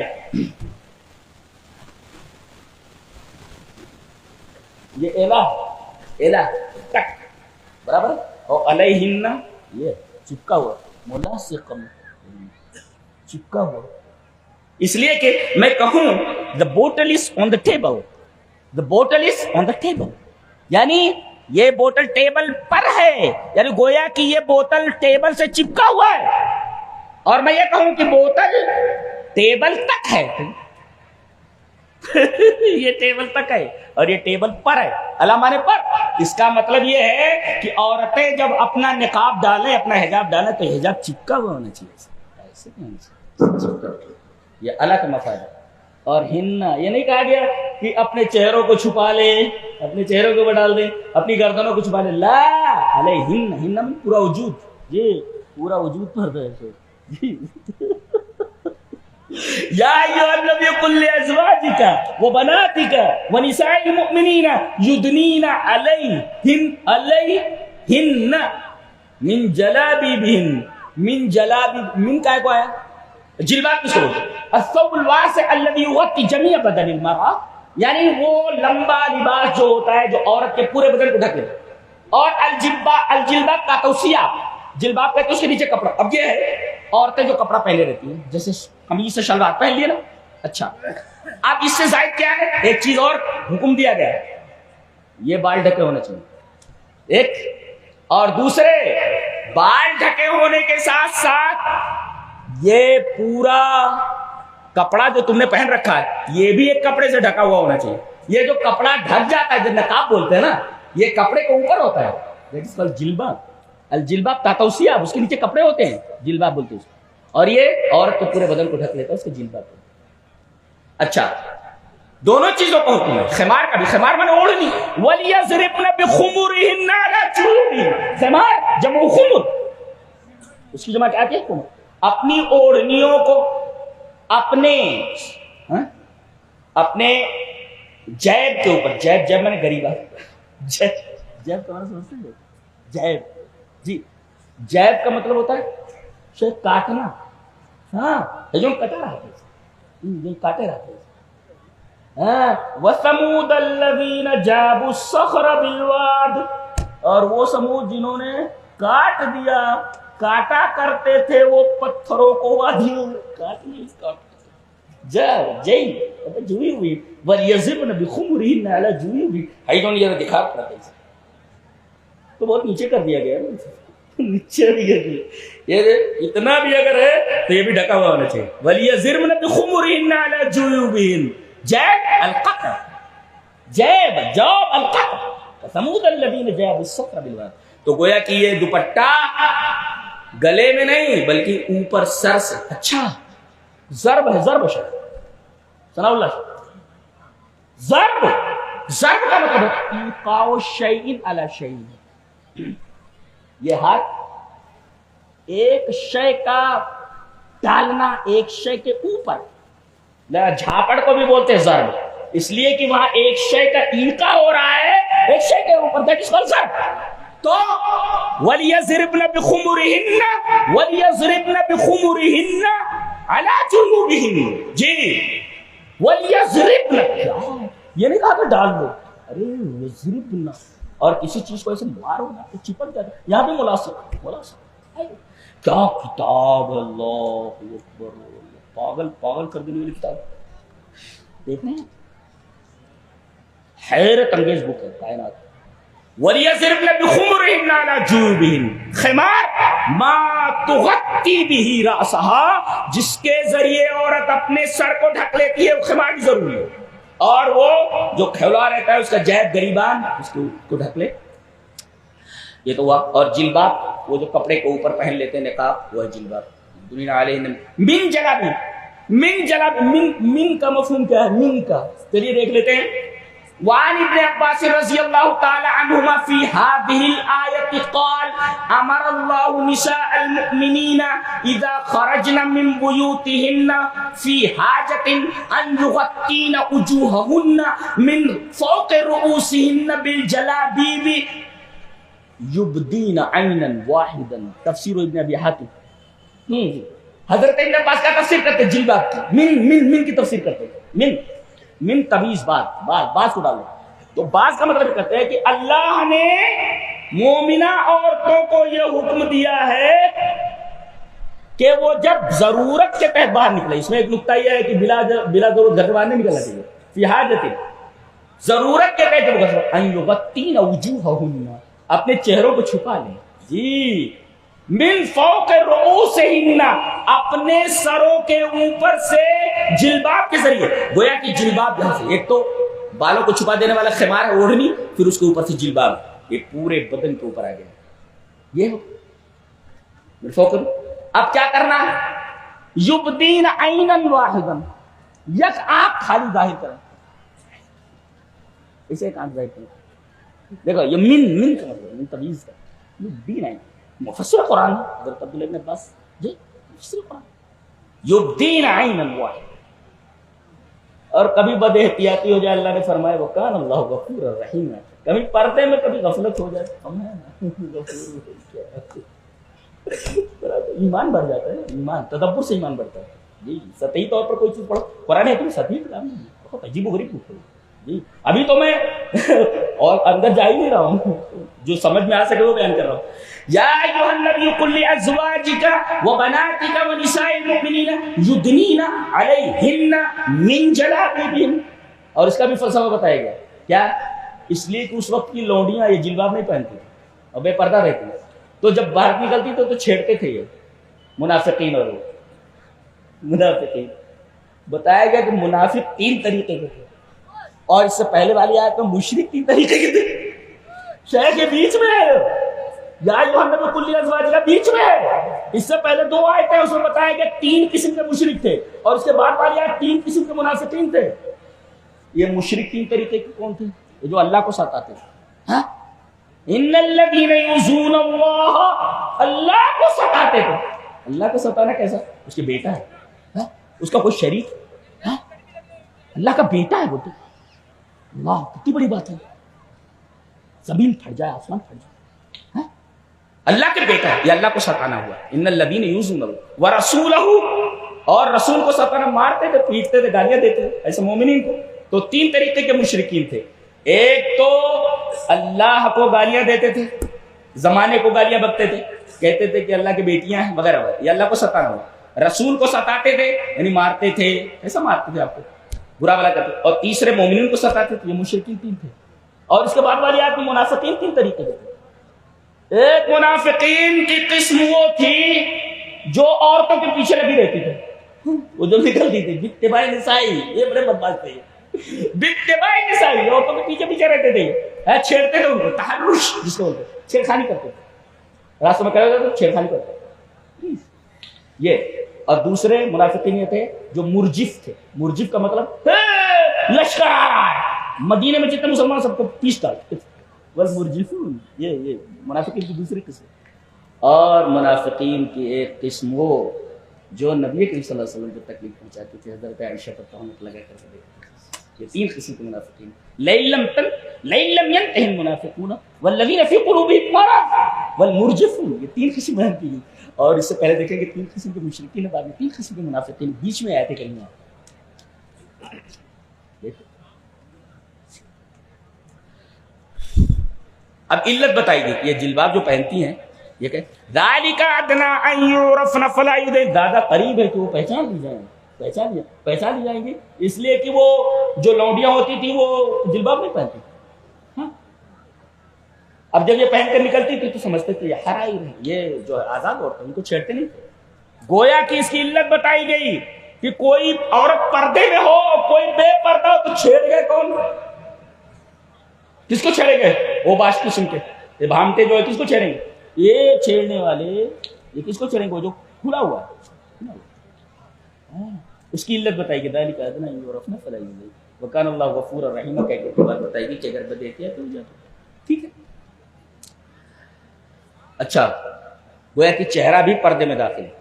یہ الہ تک برابر، اور علیہن یہ چپکا ہوا، ملاصقم، چپکا ہوا. اس لیے کہ میں کہوں the bottle is on the table، the bottle is on the table، یعنی یہ بوتل ٹیبل پر ہے، یعنی گویا کہ یہ بوتل ٹیبل سے چپکا ہوا ہے. اور میں یہ کہوں کہ بوتل ٹیبل تک ہے، یہ ٹیبل تک ہے اور یہ ٹیبل پر ہے. علامہ نے پر، اس کا مطلب یہ ہے کہ عورتیں جب اپنا نقاب ڈالیں، اپنا حجاب ڈالیں تو حجاب چپکا ہوا ہونا چاہیے، ایسے نہیں ہونا چاہیے. یہ اللہ کا مفاد ہے. اور ہن، یہ نہیں کہا گیا کہ اپنے چہروں کو چھپا لے، اپنے چہروں کو ڈال دیں، اپنی گردنوں کو چھپا لے. لا علیہن، ہن پورا وجود، یہ پورا وجود پر ہے جی. یا ایھا النبی قل لازواجک وبناتک ونساء المؤمنین یدنین علیہن من جلابیبہن. من جلابیب، من کا کو آیا جلباب کس کو بولتے ہیں؟ الثوب الواسع الذي يغطي جميع بدن المرأة، یعنی وہ لمبا لباس جو ہوتا ہے جو عورت کے پورے بدن کو ڈھک لیتا ہے. اور الجلباب کا توسیع، جلباب کہتے ہیں اس کے نیچے کپڑا. اب یہ ہے عورتیں جو کپڑا پہنے رہتی ہیں، جیسے قمیص سے شلوار پہن لیے نا، اچھا اب اس سے زائد کیا ہے؟ ایک چیز اور حکم دیا گیا ہے، یہ بال ڈھکے ہونے چاہیے ایک، اور دوسرے بال ڈھکے ہونے کے ساتھ ساتھ یہ پورا کپڑا جو تم نے پہن رکھا ہے یہ بھی ایک کپڑے سے ڈھکا ہوا ہونا چاہیے. یہ جو کپڑا ڈھک جاتا ہے جو نقاب بولتے ہیں نا, یہ کپڑے کے اوپر ہوتا ہے, دیٹ از کالڈ جلباب. الجلباب تحت الثياب, اس کے نیچے کپڑے ہوتے ہیں, جلباب بولتے ہیں اس کو. اور یہ عورت کے پورے بدن کو ڈھک لیتا ہے, اس کو جلباب بولتے ہیں. اچھا, دونوں چیزوں کا حکم ہے. خمار کا بھی, خمار مانے اوڑھنی. وَلْيَضْرِبْنَ بِخُمُرِهِنَّ عَلَىٰ جُيُوبِهِنَّ, خمار جمع خمر, اس کی جمع کیا ہے؟ خمر. اپنی اوڑھنیوں کو اپنے جیب کے اوپر, جیب میں نے غریبہ, جیب کا مطلب سمجھتے ہیں؟ جیب, جی جیب کا مطلب ہوتا ہے شاید کاٹنا. ہاں, جو کٹا رہا ہے, کاٹے رہتے ہیں. وَثَمُودَ الَّذِينَ جَابُوا الصَّخْرَ بِالْوَادِ, اور وہ سمود جنہوں نے کاٹ دیا, کاٹا کرتے تھے وہ پتھروں کو وادیوں میں, جوئی ہوئی. وَلْيَضْرِبْنَ بِخُمُرِهِنَّ عَلَىٰ جُيُوبِهِنَّ, ہائی ڈونٹ یہ دکھا پڑا تھا, تو بہت نیچے کر دیا گیا, نیچے بھی کر دیا. یہ اتنا بھی اگر ہے تو یہ بھی ڈھکا ہوا ہونا چاہیے. وَلْيَضْرِبْنَ بِخُمُرِهِنَّ عَلَىٰ جُيُوبِهِنَّ, جیب القطع, جیب جوب القطع. ثمود الذین جابوا الصخر بالواد, تو گویا کہ یہ دوپٹہ گلے میں نہیں بلکہ اوپر سر سے. اچھا, ضرب ہے, ضرب شاید ثناء اللہ, ضرب, ضرب کا مطلب ہے ایقاع شیء علی شیء. یہ ہاتھ ایک شے کا ڈالنا ایک شے کے اوپر. جھاپڑ کو بھی بولتے ہیں ضرب, اس لیے کہ وہاں ایک شے کا ایقاع ہو رہا ہے ایک شے کے اوپر, دیٹ از کالڈ ضرب. تو وَلْيَضْرِبْنَ بِخُمُرِهِنَّ وَلْيَضْرِبْنَ بِخُمُرِهِنَّ عَلَىٰ جُنُوبِهِنَّ, جی وَلْيَضْرِبْنَ, یہ نہیں کہا کہ ڈال دو, ارے یضربنا, اور کسی چیز کو ایسے مارو نا تو چپک جاتا ہے. یہاں بھی ملاسب کیا کتاب ہے, اللہ اکبر, پاگل کر دینے والی کتاب دیکھنے, حیرت انگیز بک ہے کائنات. وَلْيَضْرِبْنَ بِخُمُرِهِنَّ عَلَىٰ جُيُوبِهِنَّ, خمار ما تغطی به رأسها, جس کے ذریعے عورت اپنے سر کو ڈھک لیتی ہے, وہ خمار بھی ضروری ہے. اور وہ جو کھولا رہتا ہے اس کا جیب گریبان, اس کو ڈھک لے, یہ تو ہوا. اور جلباب, وہ جو کپڑے کو اوپر پہن لیتے ہیں نقاب, وہ ہے جلباب. من جلاب, من جلاب, من کا مفہوم کیا ہے؟ من کا, چلیے دیکھ لیتے ہیں. وعن ابن عباس رضی اللہ تعالی عنہما فی هذه الآیت قال امر اللہ نساء المؤمنین اذا خرجن من بیوتهن فی حاجة ان یغطین وجوہهن من فوق رؤوسهن بالجلابیب یبدین عینا واحدا. تفسیر ابن ابی حاتم, حضرت ابن عباس کا تفسیر کرتے جلباب کی, من کی تفسیر کرتے. من تمیز باز کو ڈالو, تو باز کا مطلب کرتے ہیں کہ اللہ نے مومنہ عورتوں کو یہ حکم دیا ہے کہ وہ جب ضرورت کے تحت باہر نکلے. اس میں ایک نقطہ یہ ہے کہ بلا ضرورت گھر سے باہر نہیں نکلنا چاہیے. فی حاجت, ضرورت کے تحت جب گھر ان یغطین وجوہہن, اپنے چہروں کو چھپا لیں. جی, من فوق رؤوسہن, اپنے سروں کے اوپر سے جلباب کے ذریعے. گویا کہ جلباب یہاں سے, ایک تو بالوں کو چھپا دینے والا خمار ہے اوڑھنی, پھر اس کے اوپر سے جلباب, یہ پورے بدن کے اوپر آ گیا. یہ من فوق. اب کیا کرنا ہے؟ یبدین عینا واحدا, یک آنکھ خالی ظاہر کریں, اسے ایک آنکھ ظاہر کریں. دیکھو یہ من کا مطلب من تمیز کا. یبدین عینا, مفسر قرآن ہے حضرت عبداللہ ابن عباس, جی مفسر قرآن. یبدین عینا واحدا, اور کبھی بد احتیاطی ہو جائے, اللہ نے فرمایا وکان اللہ غفور الرحیم, کبھی پردے میں کبھی غفلت ہو جائے, ایمان بڑھ جاتا ہے. ایمان تدبر سے ایمان بڑھتا ہے. جی سطحی طور پر کوئی چیز پڑھو, قرآن ہے تو سطحی کلام نہیں, بہت عجیب و غریب ہے. جی ابھی تو میں اور اندر جا ہی نہیں رہا ہوں, جو سمجھ میں آ سکے وہ بیان کر رہا ہوں. یا ایھا النبی قل لازواجک وبناتک ونساء المؤمنین یدنین علیہن من جلابیبہن. اور اس کا بھی فلسفہ بتایا گیا. کیا؟ اس لیے کہ اس وقت کی لونڈیاں یہ جلباب نہیں پہنتی اور بے پردہ رہتی ہیں. تو جب باہر نکلتی تو چھیڑتے تھے یہ منافقین، اور وہ منافقین بتایا گیا کہ منافق 3 طریقے کے تھے، اور اس سے پہلے والی آیت میں مشرک 3 طریقے کے تھے. شہر کے بیچ میں ہے، یا ایھا النبی قل لازواجک بیچ میں ہے. اس سے پہلے 2 آیتیں اس میں بتایا گیا 3 قسم کے مشرک تھے، اور اس کے بعد والی آیت 3 قسم کے منافقین تھے. یہ مشرک 3 طریقے کے کون تھے؟ یہ جو اللہ کو ستاتے تھے. ہاں ان الذین یؤذون اللہ، اللہ کو ستاتے تھے. اللہ کو ستانا کیسا؟ اس کے بیٹا ہے، ہاں؟ اس کا کوئی شریک، ہاں؟ اللہ کا بیٹا ہے. بولتے اللہ کتنی بڑی بات ہے، زمین پھٹ جائے آسمان پھٹ جائے، ہاں؟ اللہ کے بیٹا ہے، یہ اللہ کو ستانا ہوا. ان الذین یؤذون اللہ ورسولہ، اور رسول کو ستانا، مارتے تھے، پیٹتے تھے، گالیاں دیتے تھے ایسے مومنین کو. تو 3 طریقے کے مشرکین تھے. ایک تو اللہ کو گالیاں دیتے تھے، زمانے کو گالیاں بکتے تھے، کہتے تھے کہ اللہ کی بیٹیاں ہیں وغیرہ وغیرہ، یہ اللہ کو ستانا ہوا. رسول کو ستاتے تھے یعنی مارتے تھے، ایسا مارتے تھے آپ کو، برا بلا کرتے. اور تیسرے مومنین کو ستاتے تھے. یہ مشرکین 3 تھے. اور اس کے بعد والی آیت میں منافقین 3 طریقے کے تھے. ایک منافقین کی قسم وہ تھی جو عورتوں کے پیچھے لگی رہتی تھی، وہ جو نکلتی تھی بتباع نسائی، یہ بڑے بدماش تھے، بتباع نسائی، عورتوں کے پیچھے پیچھے رہتے تھے، چھیڑتے تھے ان کو، تحرش جس کو بولتے ہیں، چھیڑخانی کرتے تھے، راستوں میں کہتے تھے چھیڑخانی کرتے تھے یہ. اور دوسرے منافقین یہ تھے جو مرجف تھے. مرجف کا مطلب لشکر آ رہا ہے، مدینے میں جتنے مسلمان سب کو پیس ڈالتے، بس مرجفون. یہ منافقین کی دوسری قسم. اور منافقین کی ایک قسم وہ جو نبی کریم صلی اللہ علیہ وسلم کو تکلیف پہنچاتی تھی، حضرت عائشہ پر تہمت لگا کر دیکھتے. یہ 3 قسم کے منافقین. لَإِن يَنْتَهِ الْمُنَافِقُونَ وَالَّذِينَ فِي قُلُوبِهِم مَرَضٌ وَالْمُرْجِفُونَ. یہ 3 قسم بیان کی گئی. اور اس سے پہلے دیکھیں کہ 3 قسم کے مشرکین ہیں، بعد میں 3 قسم کے منافقین، بیچ میں آیتیں کریمہ. اب علت بتائی گئی. یہ جلباب جو پہنتی ہیں یہ کہ ذَلِكَ أَدْنَىٰ أَن يُعْرَفْنَ فَلَا يُؤْذَيْنَ، زیادہ قریب ہے کہ وہ پہچان لی جائیں، پہچان لی جائیں گی. اس لیے کہ وہ جو لونڈیاں ہوتی تھی وہ جلباب نہیں پہنتی. ہاں؟ اب جب یہ پہن کر نکلتی تھی تو سمجھتے تھے یہ حرائر ہیں، یہ جو آزاد عورتیں ان کو چھیڑتے نہیں تھے. گویا کہ اس کی علت بتائی گئی کہ کوئی عورت پردے میں ہو، کوئی بے پردہ ہو تو چھیڑ گئے کون؟ کس کو چھیڑیں گے؟ وہ باش قسم کے یہ بھامتے جو ہے کس کو چھیڑیں گے؟ یہ چھیڑنے والے یہ کس کو چھیڑیں گے؟ وہ جو کھلا ہوا ہے. اس کی علت بتائی گئی. ذَلِكَ أَدْنَىٰ أَن يُعْرَفْنَ فَلَا يُؤْذَيْنَ وَكَانَ اللَّهُ غَفُورًا رَحِيمًا. کہہ کے بات بتائی گئی کہ اگر بدے احتیاط ہو جائے تو ٹھیک ہے. اچھا گویا کہ چہرہ بھی پردے میں داخل ہے.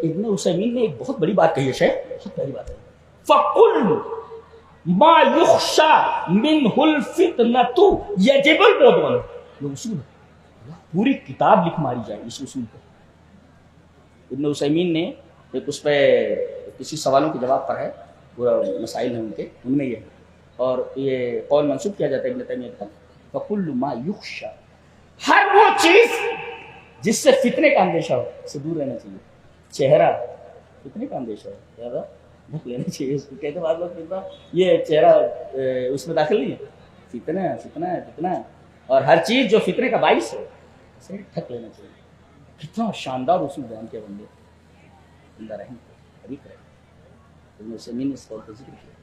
ابن عثیمین نے ایک بہت بڑی بات کہی ہے، شیخ بہت بڑی بات ہے. فَقُلْ مَا يُخْشَىٰ مِنْهُ الْفِتْنَةُ يَجِبُ الْبُعْدُ. یہ اصول ہے، پوری کتاب لکھ ماری جائے اس اصول پہ. ابن عثیمین نے ایک اس پہ کسی سوالوں کے جواب پر ہے، پورا مسائل ہیں ان کے، ان میں یہ ہے. اور یہ قول منسوب کیا جاتا ہے ابن تیمیہ کا. فَقُلُّ مَا يُخْشَىٰ، ہر وہ چیز جس سے فتنے کا اندیشہ ہو سے دور رہنا چاہیے. چہرہ فتنے کا اندیشہ ہو زیادہ ڈھک لینا چاہیے. اس کو کہتے بعض لوگ یہ چہرہ اس میں داخل نہیں ہے، فتنہ. اور ہر چیز جو فتنے کا باعث ہے اسے ڈھک لینا چاہیے. کتنا شاندار اصول بیان کیا بندے اللہ رحم ابھی کرے. ابن عثیمین نے اس قول کا ذکر کیا.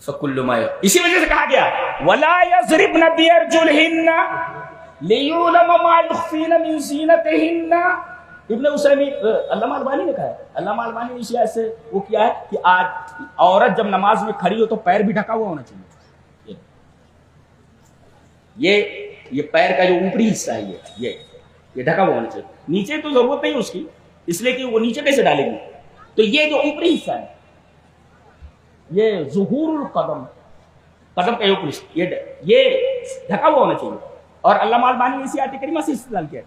فَكُلُّ مَا يَ، اسی وجہ سے کہا گیا وَلَا يَضْرِبْنَ بِأَرْجُلِهِنَّ لِيُعْلَمَ مَا يُخْفِينَ مِنْ زِينَتِهِنَّ. ابن عثیمین علامہ البانی نے کہا ہے، علامہ البانی نے اس آیت سے وہ کیا ہے کہ آج عورت جب نماز میں کھڑی ہو تو پیر بھی ڈھکا ہوا ہونا چاہیے. یہ پیر کا جو اوپری حصہ ہے یہ ڈھکا ہوا ہونا چاہیے. نیچے تو ضرورت نہیں اس کی، اس لیے کہ وہ نیچے کیسے ڈالے گی. تو یہ جو اوپری حصہ ہے یہ ظہور القدم، قدم کا اوپری حصہ یہ ڈھکا ہوا ہونا چاہیے. اور علامہ البانی نے اسی آیت کریمہ سے استدلال کیا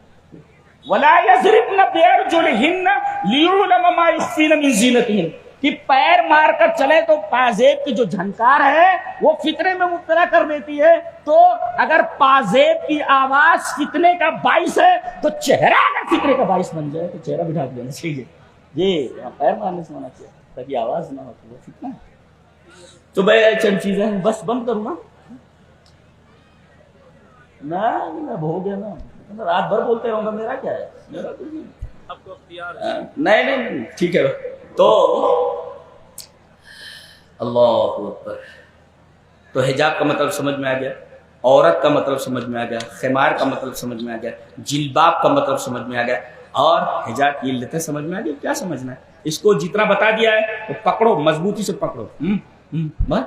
وَلَا يَضْرِبْنَ بِأَرْجُلِهِنَّ لِيُعْلَمَ مَا يُخْفِينَ مِنْ زِينَتِهِنَّ، کہ پیر مار کر چلے تو پازیب کی جو جھنکار ہے وہ فتنے میں مبتلا کر دیتی ہے. تو اگر پازیب کی آواز فتنے کا باعث ہے تو چہرہ اگر فتنے کا باعث بن جائے تو چہرہ بھی ڈھانپ دینا چاہیے. یہ پیر مارنے سے ہونا چاہیے تاکہ آواز نہ ہو تو وہ فتنہ ہے. تو بھائی چند چیزیں ہیں، بس بند کروں نا اب ہو گیا نا. رات بھر بولتے رہوں گا، میرا کیا ہے، میرا کچھ نہیں۔ آپ کو اختیار ہے۔ نہیں ٹھیک ہے۔ تو اللہ اکبر، تو حجاب کا مطلب سمجھ میں آ گیا، عورت کا مطلب سمجھ میں آ گیا، خمار کا مطلب سمجھ میں آ گیا، جلباب کا مطلب سمجھ میں آ گیا، اور حجاب کی علتیں سمجھ میں آ گئی۔ کیا سمجھنا ہے، اس کو جتنا بتا دیا ہے تو پکڑو، مضبوطی سے پکڑو، بس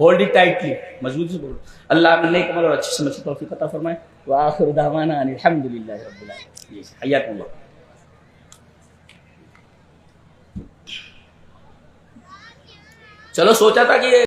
ہولڈ اٹ ٹائٹلی، مضبوطی سے پکڑو۔ اللہ ہم نے اور اچھی سمجھ کی توفیق عطا فرمائے۔ وآخر دعوانا ان الحمدللہ رب العالمین۔ حیاکم اللہ۔ چلو سوچا تھا کہ